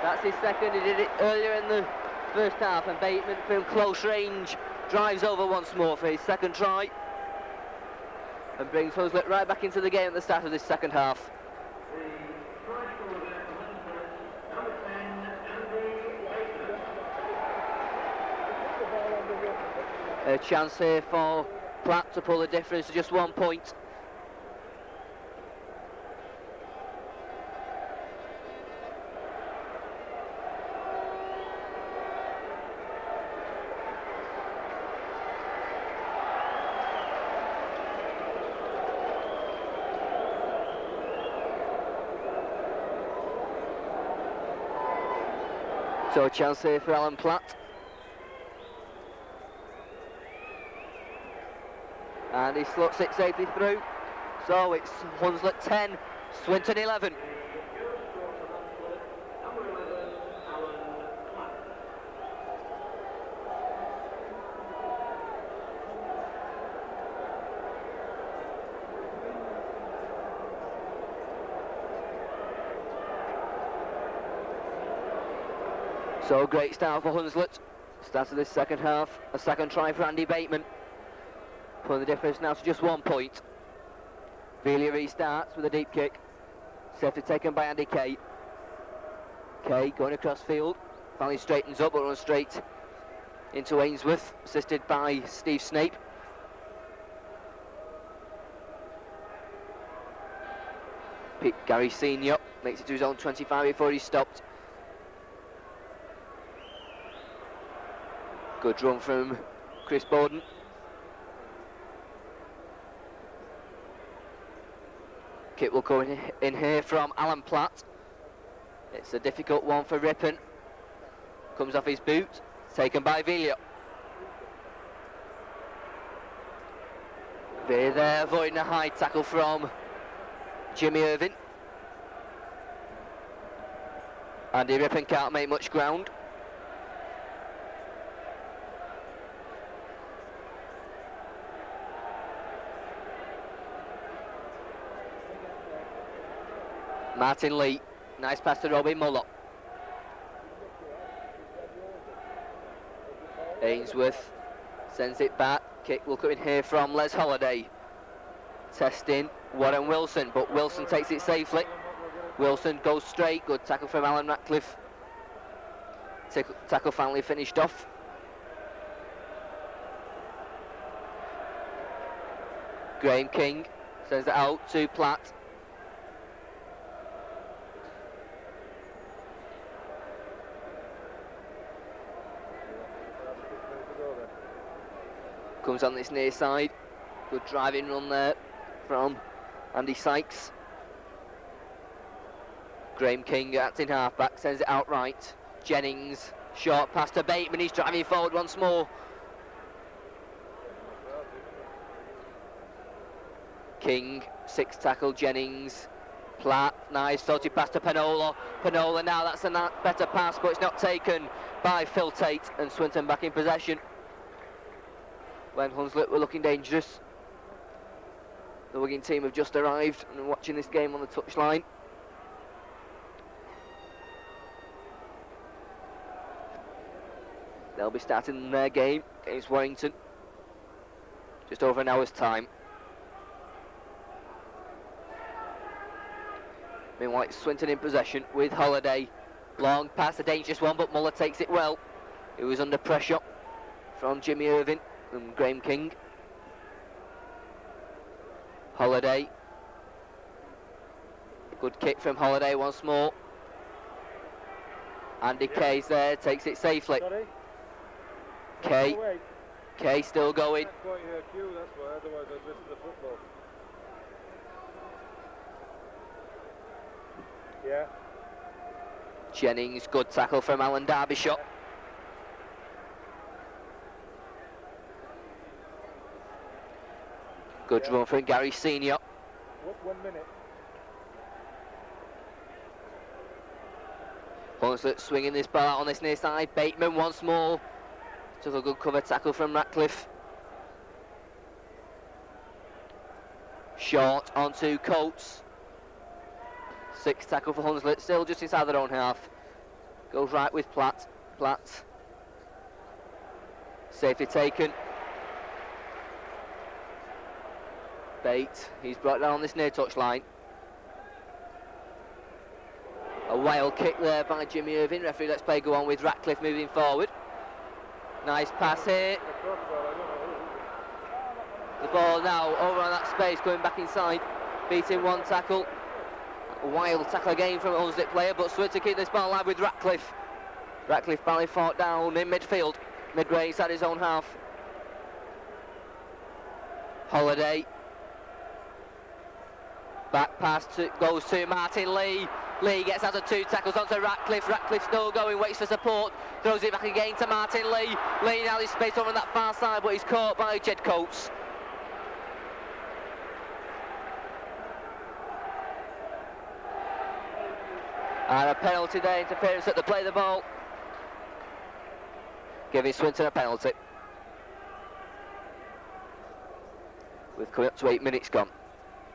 A: That's his second, he did it earlier in the first half, and Bateman from close range drives over once more for his second try. And brings Hunslet right back into the game at the start of this second half. A chance here for Platt to pull the difference to just 1 point. So a chance here for Alan Platt. And he slots it safely through. So it's Hunslet 10, Swinton 11. So great start for Hunslet. Start of this second half. A second try for Andy Bateman. Pulling the difference now to just 1 point. Velia restarts with a deep kick. Safely taken by Andy Kay. Kay going across field. Finally straightens up, but runs straight into Ainsworth, assisted by Steve Snape. Gary Senior makes it to his own 25 before he's stopped. Good run from Chris Bowden. Kick will go in here from Alan Platt. It's a difficult one for Rippon. Comes off his boot, taken by Velia. Velia there avoiding a high tackle from Jimmy Irvin. Andy Rippon can't make much ground. Martin Lee, nice pass to Robbie Muller. Ainsworth sends it back. Kick will come in here from Les Holiday. Testing Warren Wilson, but Wilson takes it safely. Wilson goes straight, good tackle from Alan Ratcliffe. Tackle finally finished off. Graham King sends it out to Platt. Comes on this near side. Good driving run there from Andy Sykes. Graham King acting halfback, sends it out right. Jennings, short pass to Bateman, he's driving forward once more. King, 6 tackle, Jennings. Platt, nice, floated pass to Panola. Panola now, that's a better pass, but it's not taken by Phil Tate, and Swinton back in possession. When Hunslet were looking dangerous. The Wigan team have just arrived and are watching this game on the touchline. They'll be starting their game against Warrington. Just over an hour's time. Meanwhile, it's Swinton in possession with Holiday. Long pass, a dangerous one, but Muller takes it well. He was under pressure from Jimmy Irvine and Graham King. Holiday. Good kick from Holiday once more. Andy Kay's there, takes it safely.
B: Sorry?
A: Kay still going.
B: That's quite her cue, that's why, otherwise I'd miss the football. Yeah.
A: Jennings, good tackle from Alan Derbyshire. Good run from Gary Senior.
B: 1 minute.
A: Hunslet swinging this ball out on this near side. Bateman once more. Took a good cover tackle from Ratcliffe. Short onto Coates. 6 tackle for Hunslet, still just inside their own half. Goes right with Platt. Platt. Safety taken. Bate, he's brought down on this near touch line. A wild kick there by Jimmy Irvine. Referee lets play go on with Ratcliffe moving forward. Nice pass here. The ball now over on that space, going back inside. Beating 1 tackle. A wild tackle again from a Hunslet player, but Swinton keep this ball alive with Ratcliffe. Ratcliffe finally fought down in midfield. Midway inside his own half. Holiday. Back pass goes to Martin Lee. Lee gets out of 2 tackles onto Ratcliffe. Ratcliffe still going, waits for support. Throws it back again to Martin Lee. Lee now is space over on that far side, but he's caught by Jed Coates. And a penalty there, interference at the play of the ball. Giving Swinton a penalty. With coming up to 8 minutes gone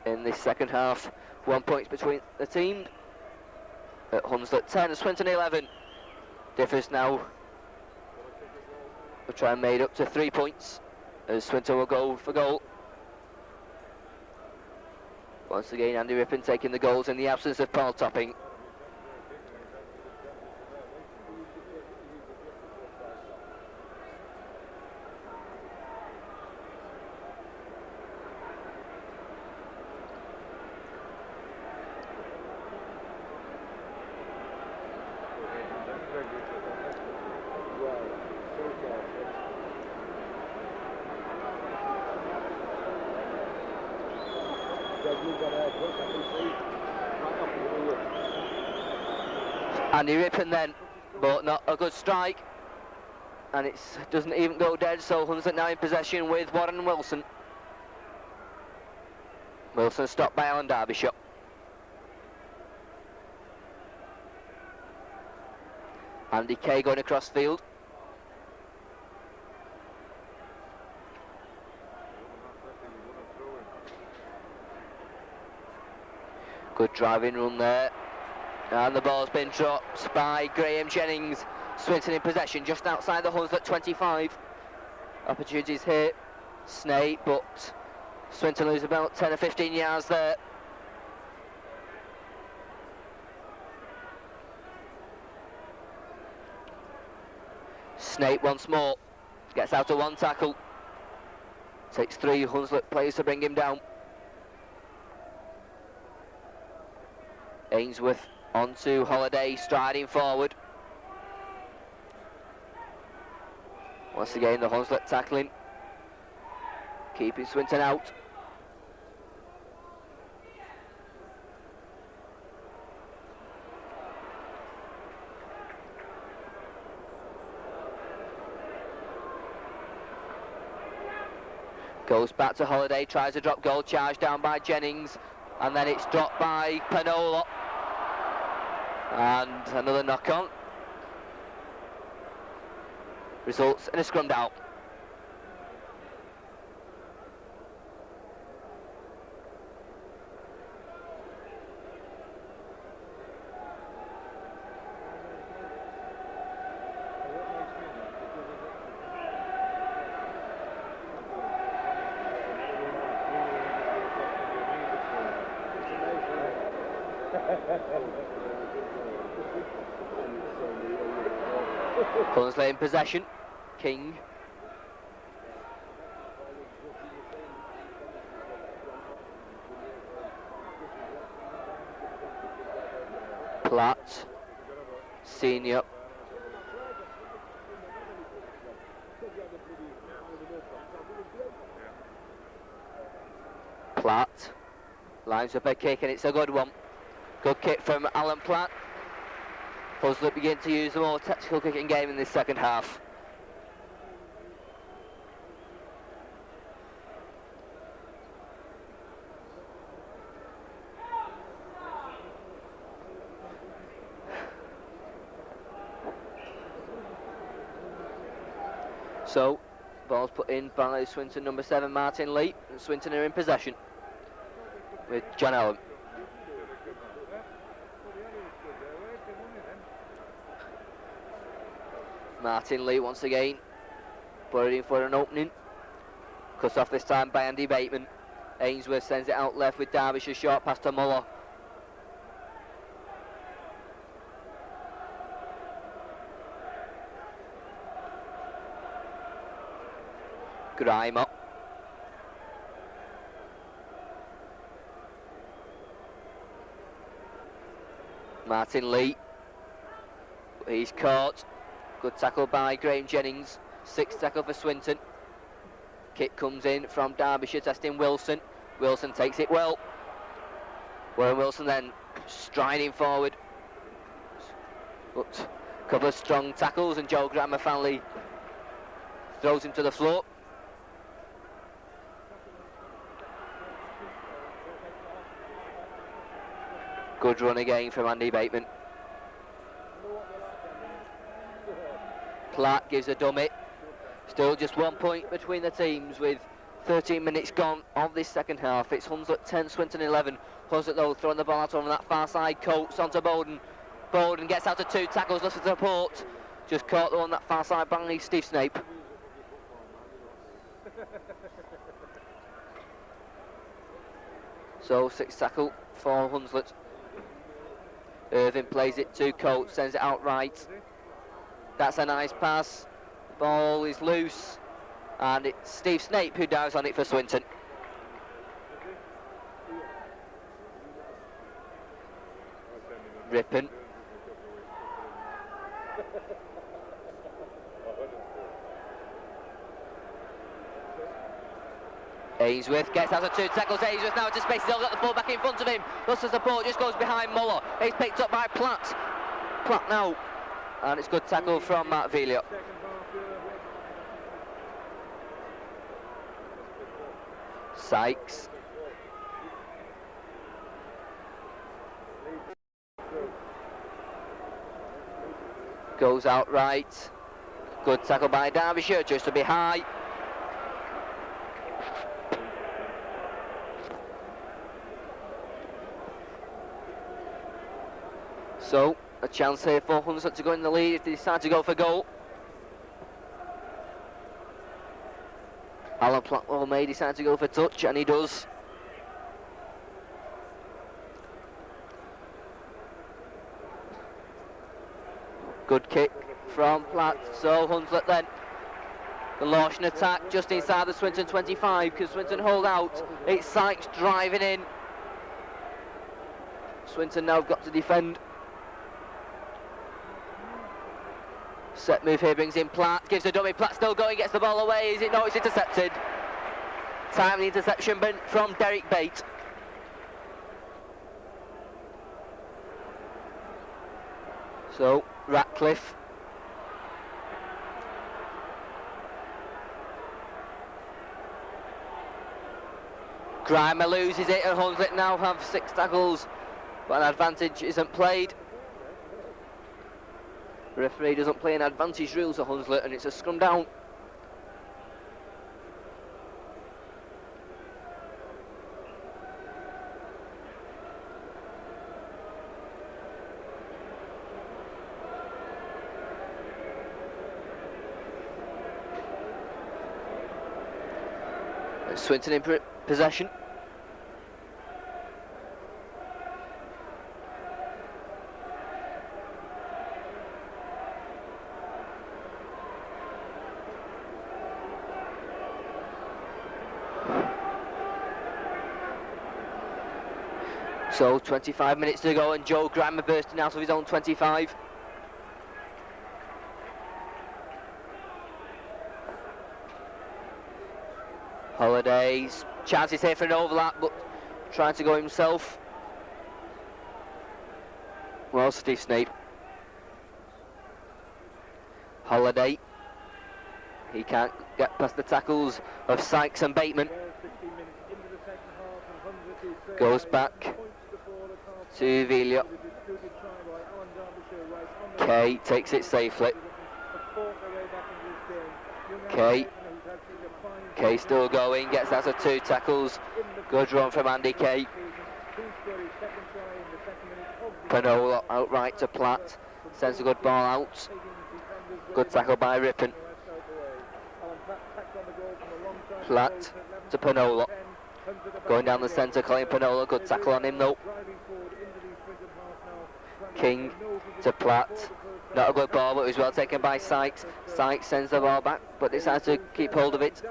A: in this second half. 1 point between the teams. At Hunslet 10 and Swinton 11. Differs now. We'll try and made up to 3 points as Swinton will go for goal. Once again, Andy Rippon taking the goals in the absence of Paul Topping. Andy Rippon then, but not a good strike, and it doesn't even go dead, so Hunslet now in possession with Warren Wilson. Wilson stopped by Alan Derbyshire. Andy Kay going across field. Good driving run there. And the ball's been dropped by Graham Jennings. Swinton in possession just outside the Hunslet 25. Opportunities here. Snake, but Swinton lose about 10 or 15 yards there. Snape once more. Gets out of one tackle. Takes 3 Hunslet players to bring him down. Ainsworth onto Holiday, striding forward. Once again, the Hunslet tackling. Keeping Swinton out. Goes back to Holiday, tries to drop goal, charged down by Jennings, and then it's dropped by Panola. And another knock on. Results in a scrum down. Hunslet in possession. King. Platt. Senior. Platt. Lines up a kick and it's a good one. Good kick from Alan Platt. Hunslet begin to use the more tactical kicking game in this second half. So, ball's put in by Swinton number 7, Martin Lee, and Swinton are in possession with John Allen. Martin Lee once again, put it in for an opening. Cut off this time by Andy Bateman. Ainsworth sends it out left with Derbyshire, short pass to Muller. Grimer. Martin Lee. He's caught. Good tackle by Graham Jennings. 6th tackle for Swinton. Kick comes in from Derbyshire, testing Wilson. Wilson takes it well. Warren Wilson then striding forward. But a couple of strong tackles and Joe Grimer finally throws him to the floor. Good run again from Andy Bateman. Platt gives a dummy. Still just 1 point between the teams with 13 minutes gone of this second half. It's Hunslet 10, Swinton 11. Hunslet though throwing the ball out on that far side. Coates onto Bowden. Bowden gets out of 2 tackles, looks for support. Just caught on that far side by Steve Snape. So 6th tackle for Hunslet. Irving plays it to Coates, sends it out right. That's a nice pass. Ball is loose, and it's Steve Snape who dives on it for Swinton. Rippon. Ainsworth gets out of 2 tackles. Ainsworth now into space. He's all got the ball back in front of him. Lots of support, just goes behind Muller. He's picked up by Platt. Platt now. And it's good tackle from Matt Velia. Sykes. Goes out right. Good tackle by Derbyshire, just a bit high. So, a chance here for Hunslet to go in the lead if they decide to go for goal. Alan Platwell may decide to go for touch, and he does. Good kick from Platt. So Hunslet then. The launch and attack just inside the Swinton 25. Can Swinton hold out? It's Sykes driving in. Swinton now got to defend. Set move here brings in Platt, gives the dummy. Platt still going, gets the ball away. Is it? No, it's intercepted. Timely interception from Derek Bate. So Ratcliffe. Grimer loses it, and Hunslet now have 6 tackles, but an advantage isn't played. The referee doesn't play an advantage rules for Hunslet, and it's a scrum down. And Swinton in possession. So 25 minutes to go, and Joe Grimer bursting out of his own 25. Holiday's chances here for an overlap, but trying to go himself. Well, Steve Snape. Holiday. He can't get past the tackles of Sykes and Bateman. Goes back to Villa. Kay takes it safely. Kay still going, gets out of 2 tackles. Good run from Andy Kay. Panola outright to Platt. Sends a good ball out. Good tackle by Rippon. Platt to Panola. Going down the centre, Colin Panola. Good tackle on him though. King to Platt. Not a good ball, but it was well taken by Sykes. Sykes sends the ball back, but decides to keep hold of it.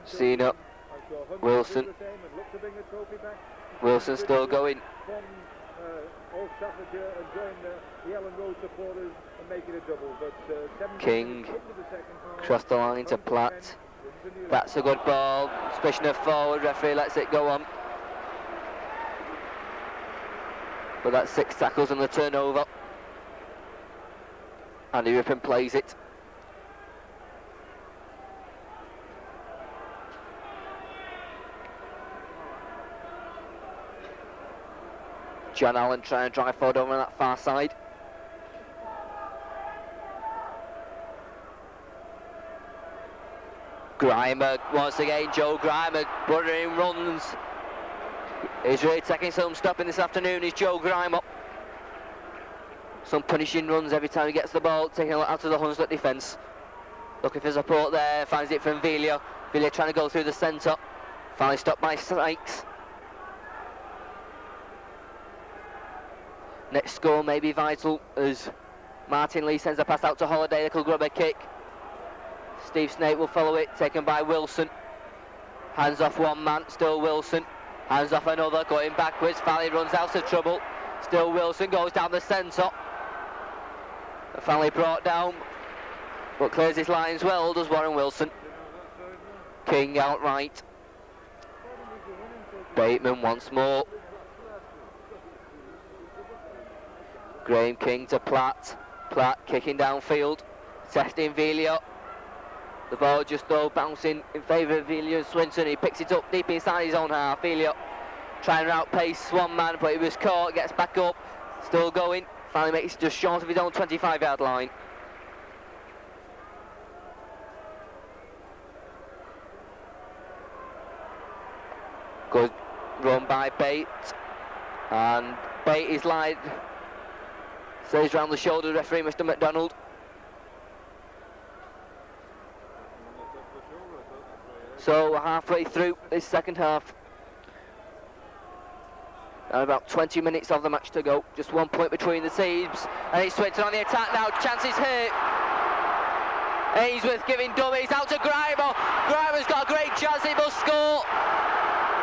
A: Cena. Wilson. Wilson still going. King. Cross the line to Platt. That's a good ball. Spishner forward, referee lets it go on. But that's 6 tackles on the turnover. Andy Rippon plays it. John Allen trying to drive forward over on that far side. Grimer once again, Joe Grimer buttering runs. He's really taking some stopping this afternoon, is Joe Grimer. Some punishing runs every time he gets the ball, taking a lot out of the Hunslet defence. Looking for support there, finds it from Villa. Villa trying to go through the centre. Finally stopped by Sykes. Next score may be vital as Martin Lee sends a pass out to Holiday. They could grab a kick. Steve Snape will follow it, taken by Wilson. Hands off one man, still Wilson. Hands off another, going backwards. Fally runs out of trouble. Still Wilson goes down the centre. Finally brought down, but clears his lines well, does Warren Wilson. King outright. Bateman once more. Graham King to Platt. Platt kicking downfield. Testing Villa. The ball just though bouncing in favour of Villa and Swinton. He picks it up deep inside his own half. Villa trying to outpace one man, but he was caught. Gets back up. Still going. Finally makes it just short of his own 25-yard line. Good run by Bate. And Bate is lied. Stays round the shoulder, referee Mr. McDonald. So we're halfway through this second half. And about 20 minutes of the match to go. Just 1 point between the teams. And it's Swinton on the attack now. Chances here. Ainsworth giving dummies out to Grimer. Grimer's got a great chance. He must score.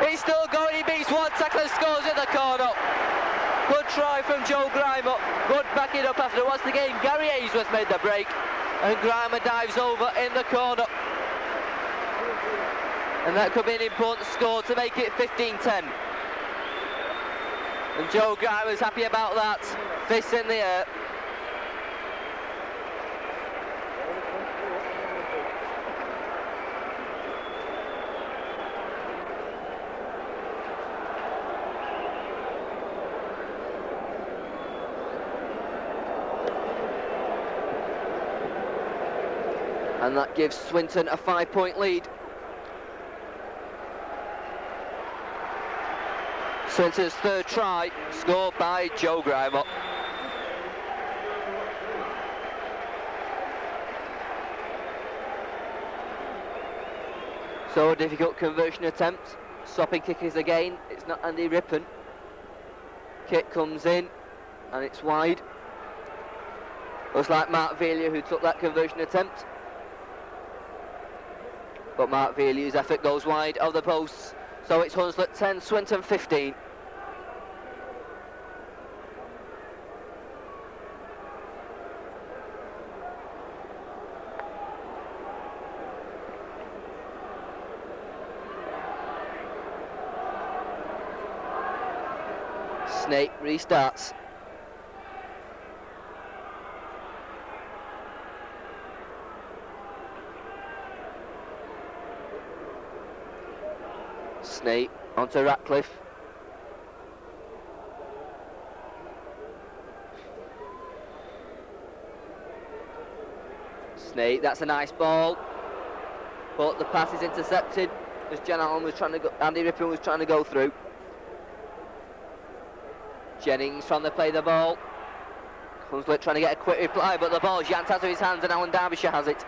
A: He's still going. He beats one tackler, scores in the corner. Good try from Joe Grimer. Good backing up after once again. Gary Ainsworth made the break. And Grimer dives over in the corner. And that could be an important score to make it 15-10. And Joe Grimer's happy about that. Fists in the air. And that gives Swinton a 5-point lead. Swinton's third try, scored by Joe Grimer. So a difficult conversion attempt. Stopping kickers again, it's not Andy Rippon. Kick comes in, and it's wide. Looks like Mark Velia who took that conversion attempt. But Mark Velia's effort goes wide of the posts. So it's Hunslet 10, Swinton 15. Snake restarts. Snake onto Ratcliffe. Snake, that's a nice ball, but the pass is intercepted as Jan Allen was trying to go, Andy Rippon was trying to go through. Jennings trying to play the ball. Hunslet trying to get a quick reply, but the ball's yanked out of his hands and Alan Derbyshire has it.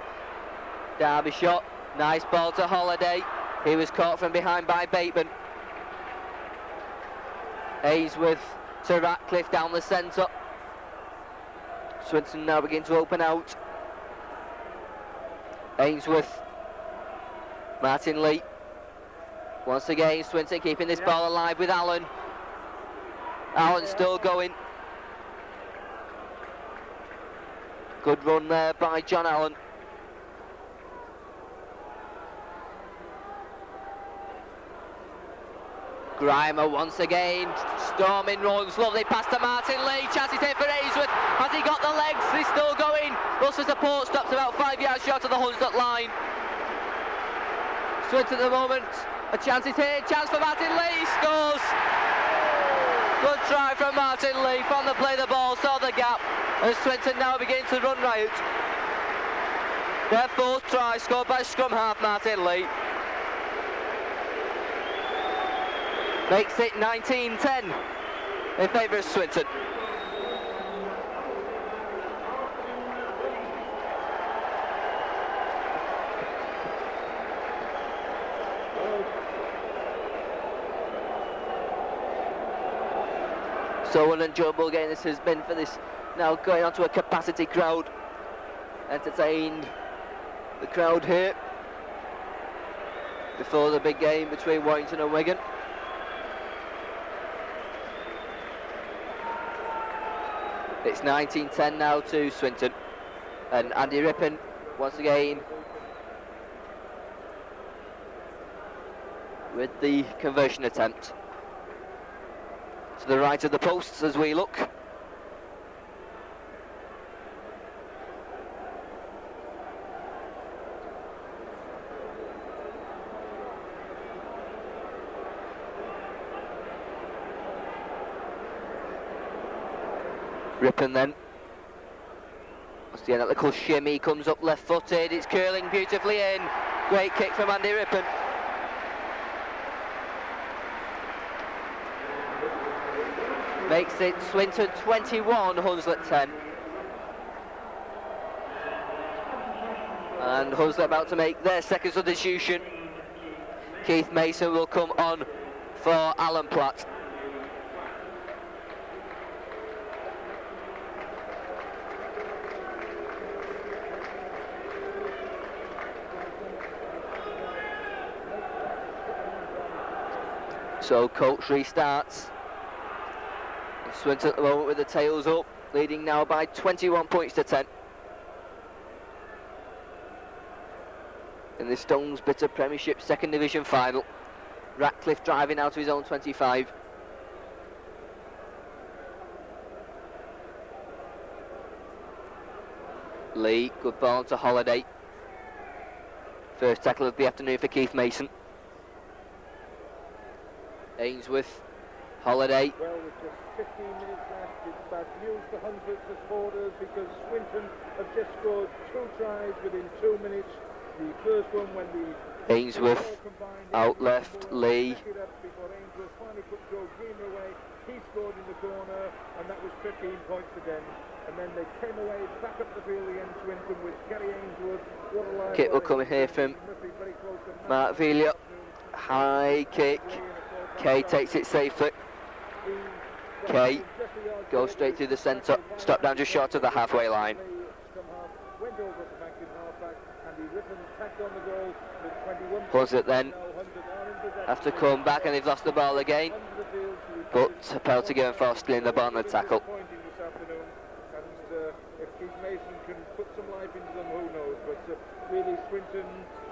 A: Derbyshire, nice ball to Holiday. He was caught from behind by Bateman. Ainsworth to Ratcliffe down the centre. Swinton now begin to open out. Ainsworth. Martin Lee. Once again, Swinton keeping this ball alive with Allen. Allen still going. Good run there by John Allen. Grimer once again, storming runs, lovely pass to Martin Lee, chances here for Ainsworth, has he got the legs, he's still going, Russell's support stops about 5 yards short of the Hunslet line. Swinton at the moment, a chance is here, chance for Martin Lee, scores! Good try from Martin Lee, from the play the ball, saw the gap, and Swinton now begin to run riot. Their fourth try scored by scrum half Martin Lee. Makes it 19-10 in favour of Swinton. So an enjoyable game this has been for this, now going on to a capacity crowd. Entertained the crowd here before the big game between Warrington and Wigan. It's 19-10 now to Swinton, and Andy Rippon once again with the conversion attempt. To the right of the posts as we look. Rippon then. Once again, that little shimmy comes up left-footed. It's curling beautifully in. Great kick from Andy Rippon. Makes it Swinton 21, Hunslet 10. And Hunslet about to make their second substitution. Keith Mason will come on for Alan Platt. So Coach restarts. And Swinton at the moment with the tails up, leading now by 21 points to 10. In the Stones Bitter Premiership Second Division final. Ratcliffe driving out of his own 25. Lee, good ball to Holiday. First tackle of the afternoon for Keith Mason. Ainsworth, Holiday.
B: Well, with just 15 minutes left, it's bad news for Hunslet supporters because Swinton have just scored 2 tries within 2 minutes. The first one when the
A: Ainsworth out left, Lee.
B: Before Ainsworth finally put Joe Greener away, he scored in the corner, and that was 15 points to them. And then they came away back up the field against Swinton with Gary Ainsworth. What a line
A: Kick will come here from Mark Velia. High kick. Kay takes it safely. Kay goes straight through the centre. Stop down just short of the halfway line. Hunslet then have to come back, and they've lost the ball again. But a penalty given for stealing the ball on the tackle.
B: If Keith Mason can put some life into them, who knows? But really, Swinton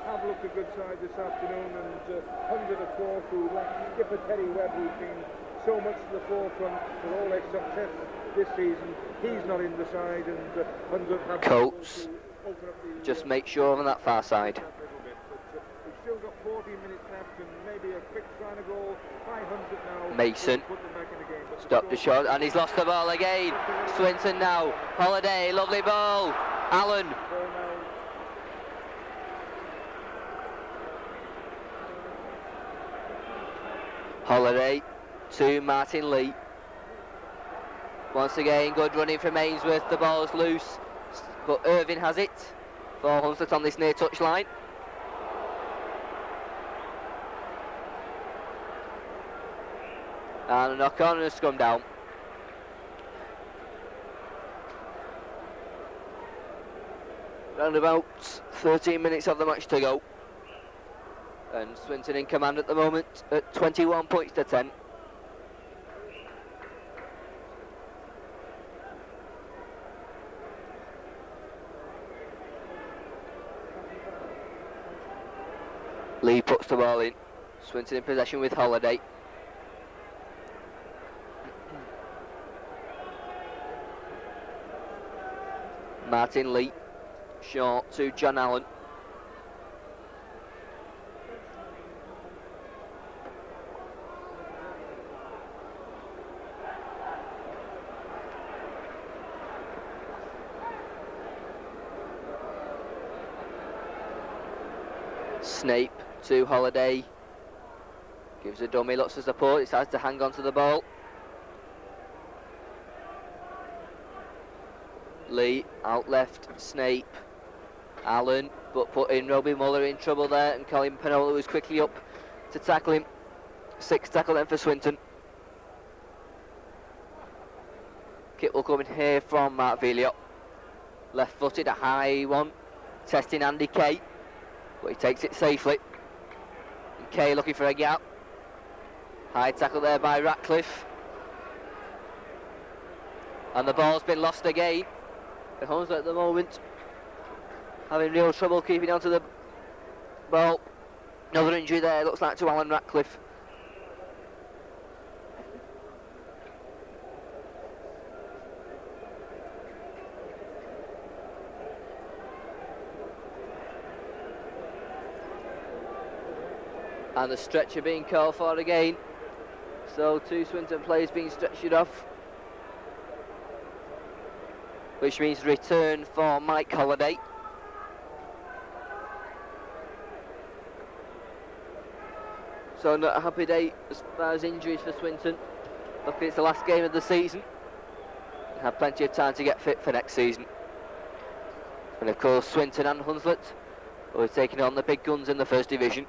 B: have looked a good side this afternoon, and Hunslet, of course, who like skipper Terry Webb, who's been so much to the forefront for all their success this season, he's not in the side, and Hunslet have
A: Coates just make sure on that far side.
B: We've still got 14 minutes left, and maybe a quick try to goal by Hunslet now.
A: Mason stopped the shot, and he's lost the ball again. Swinton now. Holiday, lovely ball. Allen. Holiday to Martin Lee. Once again, good running from Ainsworth. The ball's loose, but Irving has it for Hunslet on this near touch line. And a knock on and a scrum down. Round about 13 minutes of the match to go. And Swinton in command at the moment at 21 points to 10. Lee puts the ball in. Swinton in possession with Holiday. Martin Lee, short to John Allen. Snape to Holiday. Gives a dummy lots of support. Decides to hang on to the ball. Lee out left, Snape, Allen, but putting Robbie Muller in trouble there, and Colin Penola was quickly up to tackle him. 6 tackle then for Swinton. Kick will come in here from Mark Velia. Left footed, a high one, testing Andy Kay, but he takes it safely. And Kay looking for a gap. High tackle there by Ratcliffe. And the ball's been lost again. The Hunslet at the moment having real trouble keeping on to the ball. Another injury there, looks like to Alan Ratcliffe. And the stretcher being called for again. So 2 Swinton players being stretchered off, which means return for Mike Holiday. So not a happy day as far as injuries for Swinton. Luckily it's the last game of the season. Have plenty of time to get fit for next season. And of course Swinton and Hunslet will be taking on the big guns in the First Division.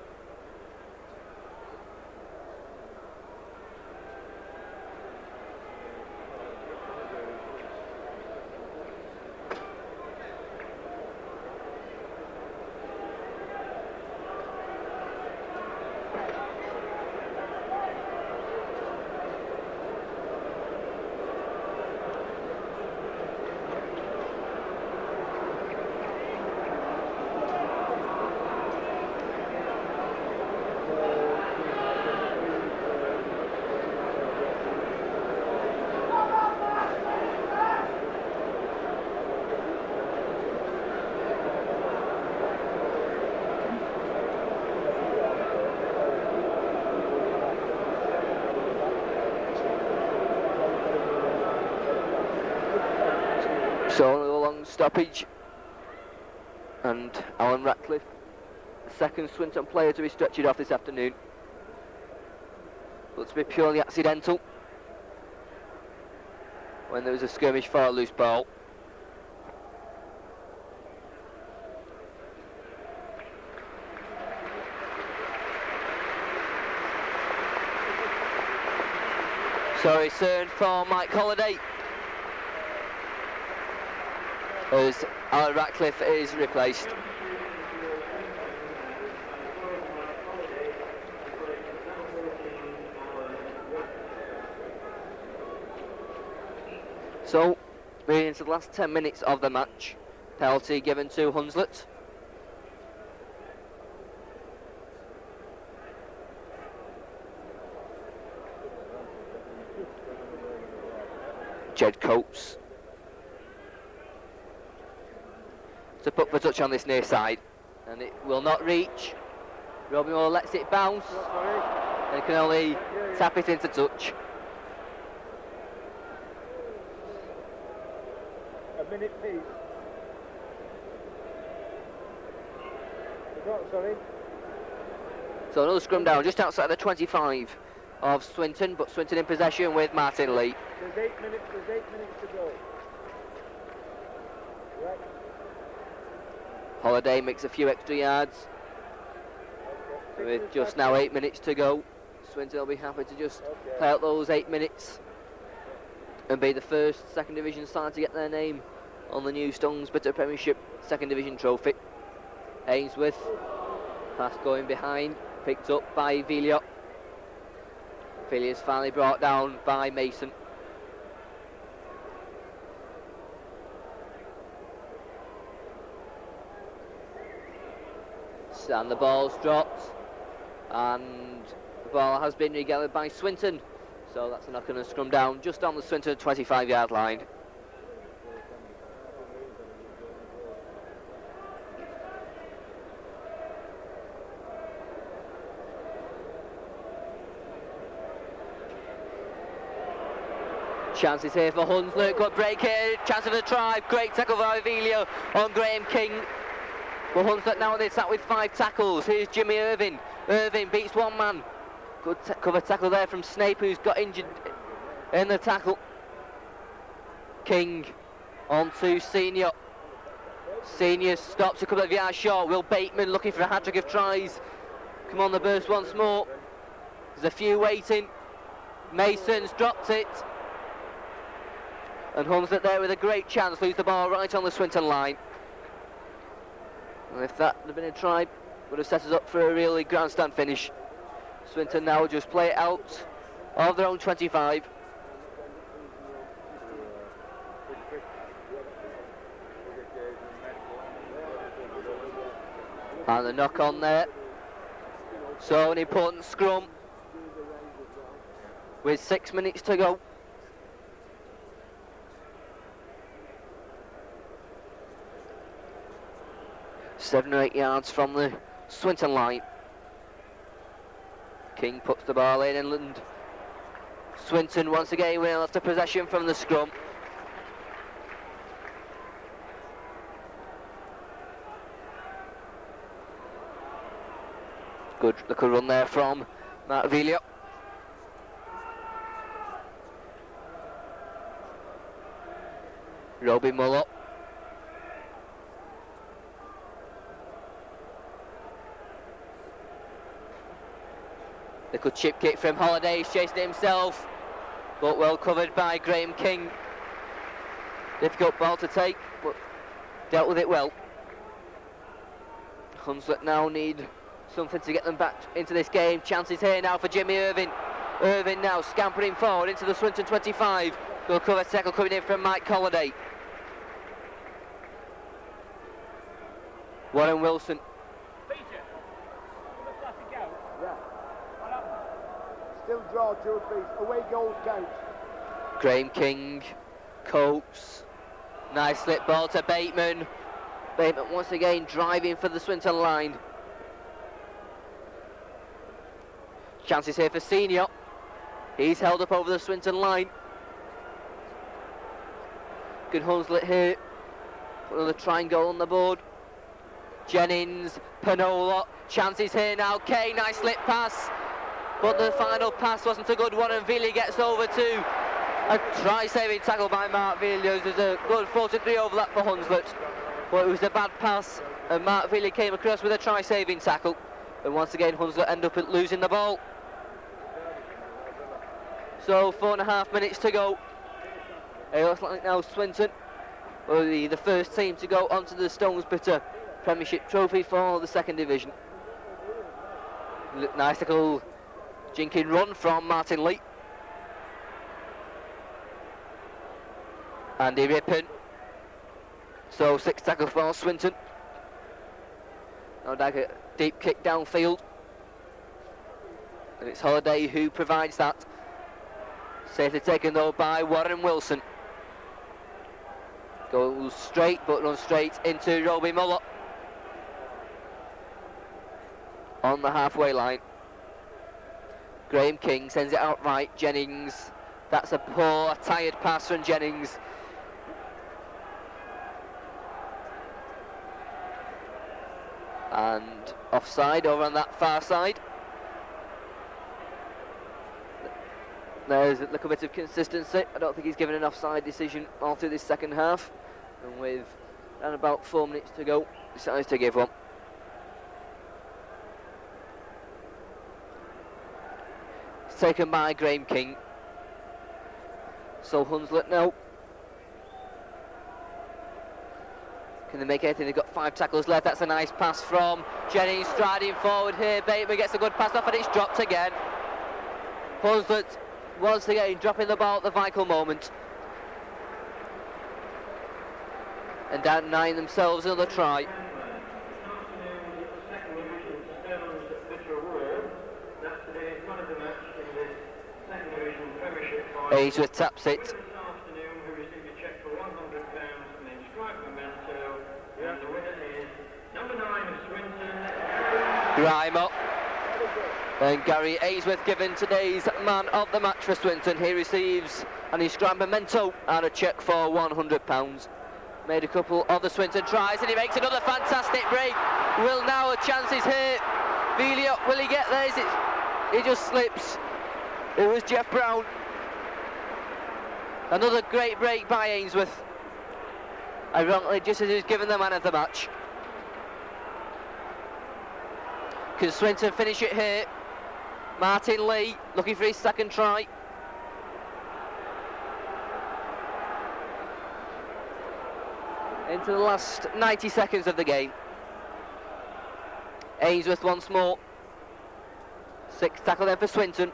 A: So a long stoppage, and Alan Ratcliffe, the second Swinton player to be stretchered off this afternoon. Looks to be purely accidental when there was a skirmish for a loose ball. So return for Mike Holliday, as Alan Ratcliffe is replaced. So, moving into the last 10 minutes of the match, penalty given to Hunslet. Jed Coates to put for touch on this near side, and it will not reach. Robin Moore lets it bounce, and can only tap it into touch.
B: A minute, please. Sorry.
A: So another scrum down just outside the 25 of Swinton, but Swinton in possession with Martin Lee.
B: There's 8 minutes to go. Right.
A: Holliday makes a few extra yards. With just now 8 minutes to go, Swinton will be happy to just play out those 8 minutes and be the first second division side to get their name on the new Stones Bitter Premiership second division trophy. Ainsworth, pass going behind, picked up by Villiot. Villiers finally brought down by Mason. And the ball's dropped, and the ball has been regathered by Swinton, so that's a knock and a scrum down just on the Swinton 25-yard line. Chances here for Hunslet, good break here, chance of the try, great tackle by Avilio on Graham King. But Hunslet now they sat with 5 tackles. Here's Jimmy Irving. Irving beats one man. Good cover tackle there from Snape, who's got injured in the tackle. King on to Senior. Senior stops a couple of yards short. Will Bateman looking for a hat-trick of tries. Come on the burst once more. There's a few waiting. Mason's dropped it. And Hunslet there with a great chance, lose the ball right on the Swinton line. And if that had been a try, would have set us up for a really grandstand finish. Swinton now just play it out of their own 25. And the knock on there. So an important scrum with 6 minutes to go. Seven or 8 yards from the Swinton line. King puts the ball in, and Swinton once again will after possession from the scrum. Good little run there from Matt Villiot. Robbie Muller. Little chip kick from Holliday, he's chasing it himself, but well covered by Graham King. Difficult ball to take, but dealt with it well. Hunslet now need something to get them back into this game. Chances here now for Jimmy Irving. Irving now scampering forward into the Swinton 25. Good cover tackle coming in from Mike Holliday. Warren Wilson.
B: Still draw 2 apiece. Away goals count.
A: Graham King, Coates, nice slip ball to Bateman. Bateman once again driving for the Swinton line. Chances here for Senior. He's held up over the Swinton line. Can Hunslet here put another triangle on the board? Jennings, Panola, chances here now. Kay, nice slip pass, but the final pass wasn't a good one, and Villiers gets over to a try-saving tackle by Mark Villiers. There's a good 43 overlap for Hunslet, but it was a bad pass, and Mark Villiers came across with a try-saving tackle, and once again Hunslet end up losing the ball. So 4.5 minutes to go. It looks like now Swinton will be the first team to go onto the Stones Bitter Premiership Trophy for the second division. Nice little jinking run from Martin Lee. Andy Rippon. So 6 tackles for Swinton. Now a deep kick downfield. And it's Holiday who provides that. Safely taken though by Warren Wilson. Goes straight, but runs straight into Roby Muller on the halfway line. Graham King sends it out right. Jennings, that's a poor, tired pass from Jennings. And offside over on that far side. There's a little bit of consistency. I don't think he's given an offside decision all through this second half. And with around about 4 minutes to go, decides to give one. It's taken by Graham King. So Hunslet now. Can they make anything? They've got 5 tackles left. That's a nice pass from Jennings, striding forward here. Bateman gets a good pass off and it's dropped again. Hunslet once again dropping the ball at the vital moment. And denying themselves another try. Ainsworth taps it. Grimer. And Gary Ainsworth given today's man of the match for Swinton. He receives an inscribed memento and a cheque for £100. Made a couple of the Swinton tries and he makes another fantastic break. Will now have chances here. Villiers, will he get there? He just slips. It was Jeff Brown. Another great break by Ainsworth. Ironically, just as he was given the man of the match. Can Swinton finish it here? Martin Lee looking for his second try. Into the last 90 seconds of the game. Ainsworth once more. 6 tackle then for Swinton.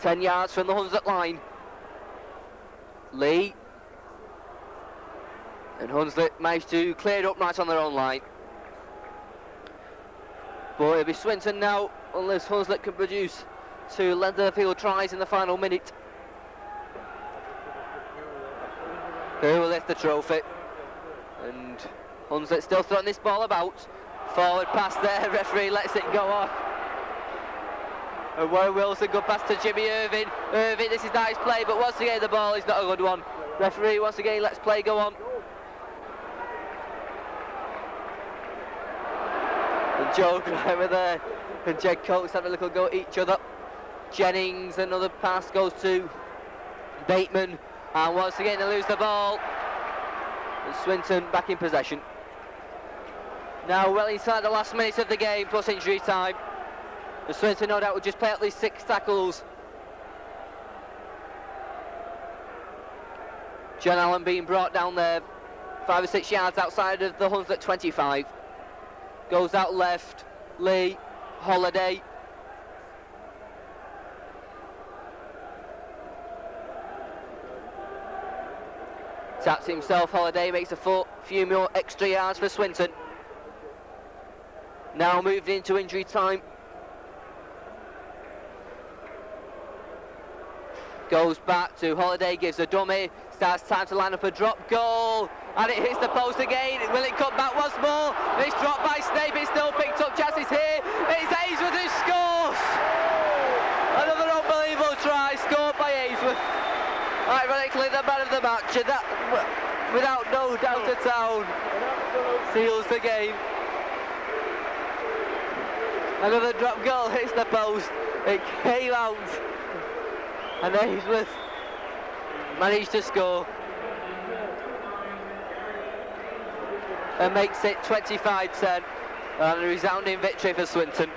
A: 10 yards from the Hunslet line. Lee. And Hunslet managed to clear it up right on their own line. But it'll be Swinton now, unless Hunslet can produce 2 length of the field tries in the final minute. Who will lift the trophy? And Hunslet still throwing this ball about. Forward pass there, referee lets it go off. And Warren Wilson, good pass to Jimmy Irving. Irving, this is nice play, but once again the ball is not a good one. Referee once again lets play go on. And Joe Grimer there and Jed Coates have a little go at each other. Jennings, another pass goes to Bateman, and once again they lose the ball. And Swinton back in possession. Now well inside the last minutes of the game, plus injury time. And Swinton no doubt will just play at least 6 tackles. John Allen being brought down there, 5 or 6 yards outside of the Hunslet 25. Goes out left, Lee, Holiday. Taps himself, Holiday makes a few more extra yards for Swinton. Now moved into injury time. Goes back to Holiday, gives a dummy, starts time to line up a drop goal, and it hits the post again. Will it come back once more? It's dropped by Snape, it's still picked up chances here. It's Ainsworth who scores! Another unbelievable try scored by Ainsworth. Ironically, the man of the match, and without no doubt a town, seals the game. Another drop goal hits the post. It came out, and Ainsworth managed to score and makes it 25-10, and a resounding victory for Swinton.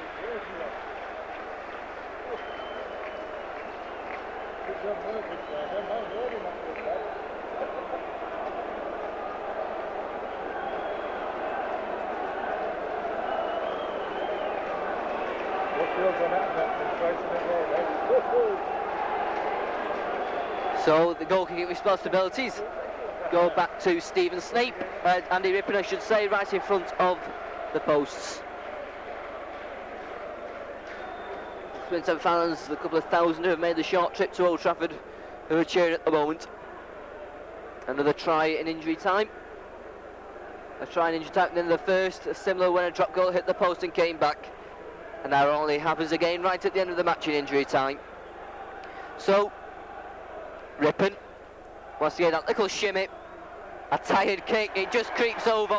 A: So the goal kicking responsibilities go back to Stephen Snape, Andy Rippon I should say, right in front of the posts. Swinton fans, the couple of thousand who have made the short trip to Old Trafford, who are cheering at the moment. Another try in injury time. A try in injury time, then the first, a similar when a drop goal hit the post and came back. And that only happens again right at the end of the match in injury time. So, Rippon, once again that little shimmy, a tired kick, it just creeps over.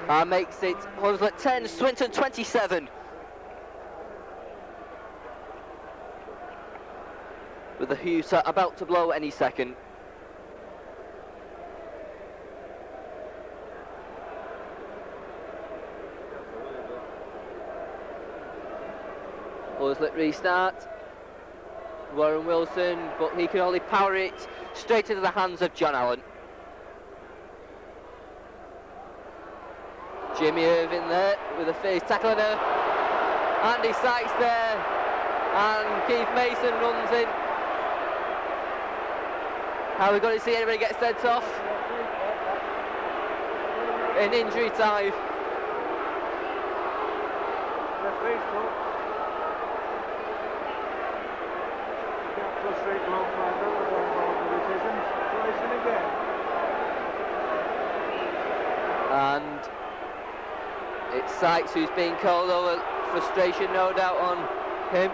A: And makes it Hunslet 10, Swinton 27. With the Huser about to blow any second. Hunslet restart. Warren Wilson, but he can only power it straight into the hands of John Allen. Jimmy Irving there with a face tackle on her. Andy Sykes there, and Keith Mason runs in. How are we going to see anybody get sent off? In injury time. And it's Sykes who's being called over. Frustration no doubt on him.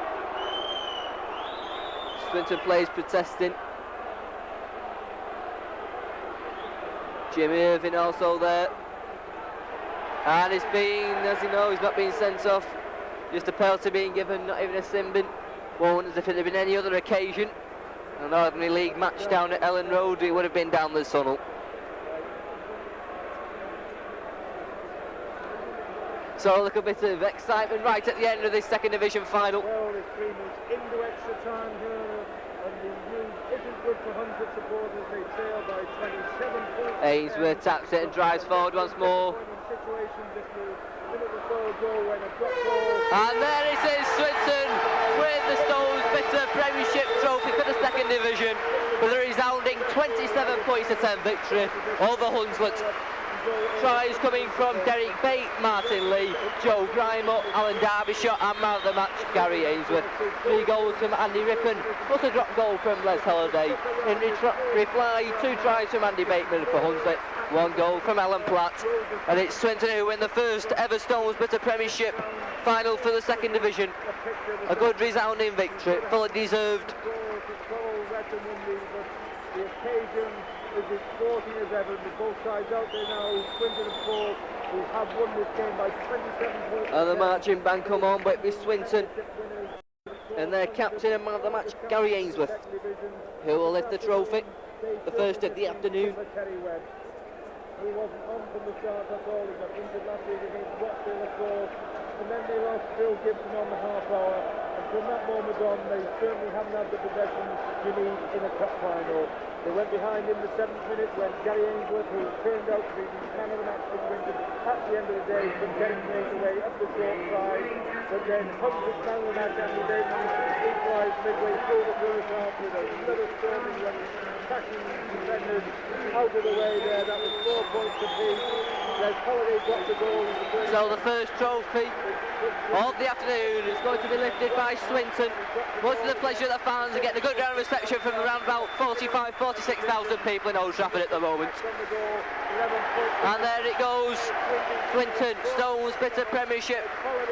A: Swinton players protesting. Jimmy Irving also there. And it's been, as you know, he's not being sent off. Just a penalty being given, not even a sin bin. Won't as if it had been any other occasion. An ordinary league match down at Ellen Road, it would have been down the tunnel. So a little bit of excitement right at the end of this second division final.
B: Well, it's 3 minutes into extra time here, and the news isn't good for Hunslet supporters. They trail by 27 points.
A: Ainsworth taps it and drives forward once more. And there it is, Swinton with the Stones Bitter Premiership Trophy for the second division, with a resounding 27 points to 10 victory over Hunslet. Tries coming from Derek Bate, Martin Lee, Joe Grimer, Alan Derbyshire, and man of the match, Gary Ainsworth. 3 goals from Andy Rippon, plus a drop goal from Les Holliday. In reply, 2 tries from Andy Bateman for Hunslet, 1 goal from Alan Platt. And it's Swinton who win the first ever Stones Bitter Premiership final for the second division. A good resounding victory, fully deserved.
B: The occasion is as sporting as ever, with both sides out there now. Swinton, of course, who have won this game by 27 points.
A: And the marching band come on, but with Swinton and their captain and man of the match, Gary Ainsworth, who will lift the trophy, the first of the afternoon.
B: He wasn't on from the start, that's all. He got injured last week against Watfield, of course. And then they lost Phil Gibson on the half hour. And from that moment on, they certainly haven't had the possession you need in a cup final. They went behind in the 7th minute when Gary Ainsworth, who turned out to be the man of the match for Swinton, at the end of the day, from getting away up the short side. But then Hunslet man of the match, Andy Bateman, equalised midway through the first half with another storming run, attacking defenders out of the way there. That was 4 points apiece. Les Holliday got the goal in the first.
A: So the first trophy of the afternoon is going to be lifted by Swinton. Much to the pleasure of the fans, and getting a good round of reception from around about 46,000 people in Old Trafford at the moment. And there it goes, Swinton, Stones Bitter Premiership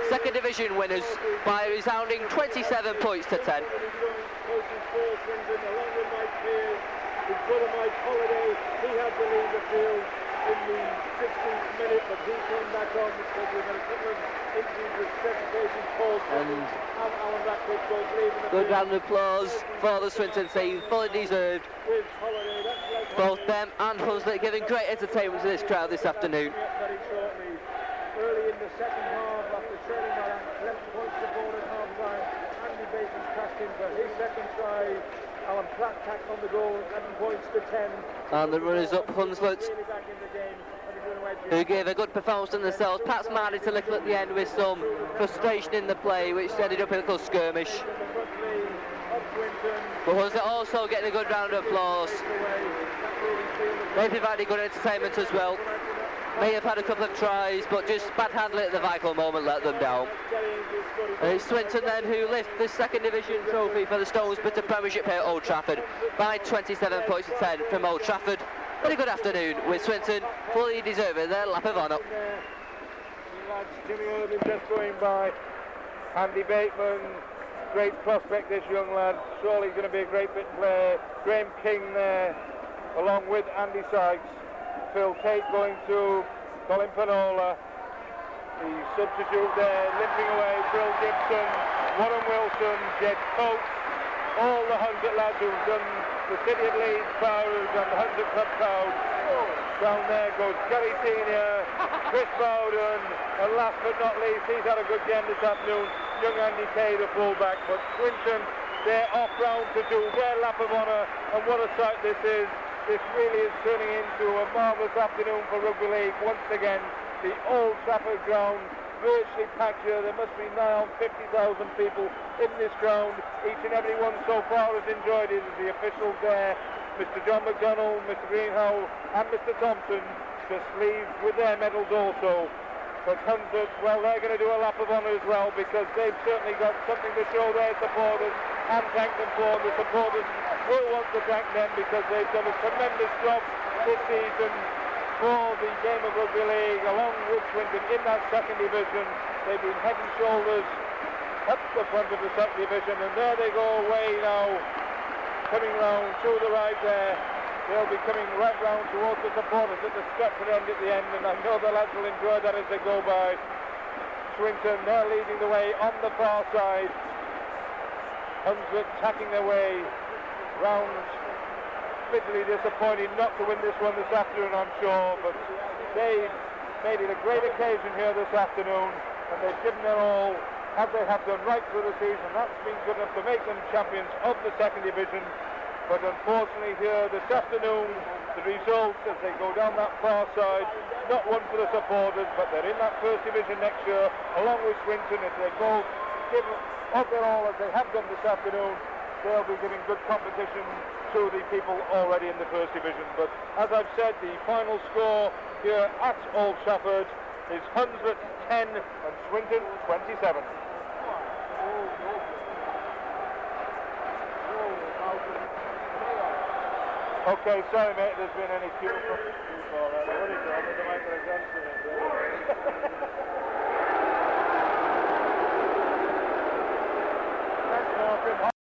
A: second division winners by a resounding 27 points to 10.
B: for Swinton, along with Mike Pearce. His brother Mike Holliday, he had to leave the field in the 16th minute, but he came back on because we've had a couple of injuries with specifications, Paul and Alan Ratcliffe both leaving the
A: good
B: field.
A: round of applause for the Swinton team, fully deserved.
B: With Holliday, that's like
A: Both them and Hunslet giving great entertainment to this crowd this afternoon.
B: Very shortly. Early in the second half, after trailing by 11 points to board at half-time, Andy Bateman passed him for his second try. Alan Platt tacked on the goal, 11 points to 10.
A: And the runners-up Hunslet,
B: Really back in the game,
A: who gave a good performance in themselves. Pat's managed a little at the end with some frustration in the play, which ended up in a little skirmish. But Hunslet also getting a good round of applause. They provided good entertainment as well. May have had a couple of tries, but just bad handling at the vital moment let them down. And it's Swinton then who lift the second division trophy for the Stones Bitter Premiership here at Old Trafford by 27 points to 10 from Old Trafford. Very good afternoon with Swinton fully deserving their lap of honour.
B: Jimmy Irving just going by. Andy Bateman, great prospect, this young lad. Surely going to be a great bit player. Graham King there, along with Andy Sykes. Phil Tate going to Colin Panola. The substitute there, limping away, Bill Gibson, Warren Wilson, Jed Coates, all the 100 lads who've done the City of Leeds crowd and the 100 Club crowd. Down there goes Gary Senior, Chris Bowden, and last but not least, he's had a good game this afternoon, young Andy Kay, the fullback. But Swinton, they're off round to do their lap of honour, and what a sight this is. This really is turning into a marvellous afternoon for rugby league once again. The Old Trafford ground virtually packed here. There must be nigh on 50,000 people in this ground. Each and every one so far has enjoyed it as the officials there. Mr. John McDonnell, Mr. Greenhow and Mr. Thompson just leave with their medals also. But Hunslet, well, they're going to do a lap of honour as well, because they've certainly got something to show their supporters and thank them for. The supporters will want to thank them because they've done a tremendous job this season for the game of rugby league, along with Swinton in that second division. They've been head and shoulders up the front of the second division, and there they go away now, coming round to the right there. They'll be coming right round towards the supporters at the Stretford end at the end, and I know the lads will enjoy that as they go by. Swinton, they're leading the way on the far side. Hunslet tacking their way round. Bitterly disappointed not to win this one this afternoon, I'm sure, but they've made it a great occasion here this afternoon, and they've given their all, as they have done right through the season. That's been good enough to make them champions of the second division. But unfortunately here this afternoon, the results as they go down that far side, not one for the supporters, but they're in that first division next year, along with Swinton. If they both give of their all as they have done this afternoon, they'll be giving good competition to the people already in the first division. But as I've said, the final score here at Old Trafford is Hunslet 10 and Swinton 27. Okay, sorry mate, there's been any cue from...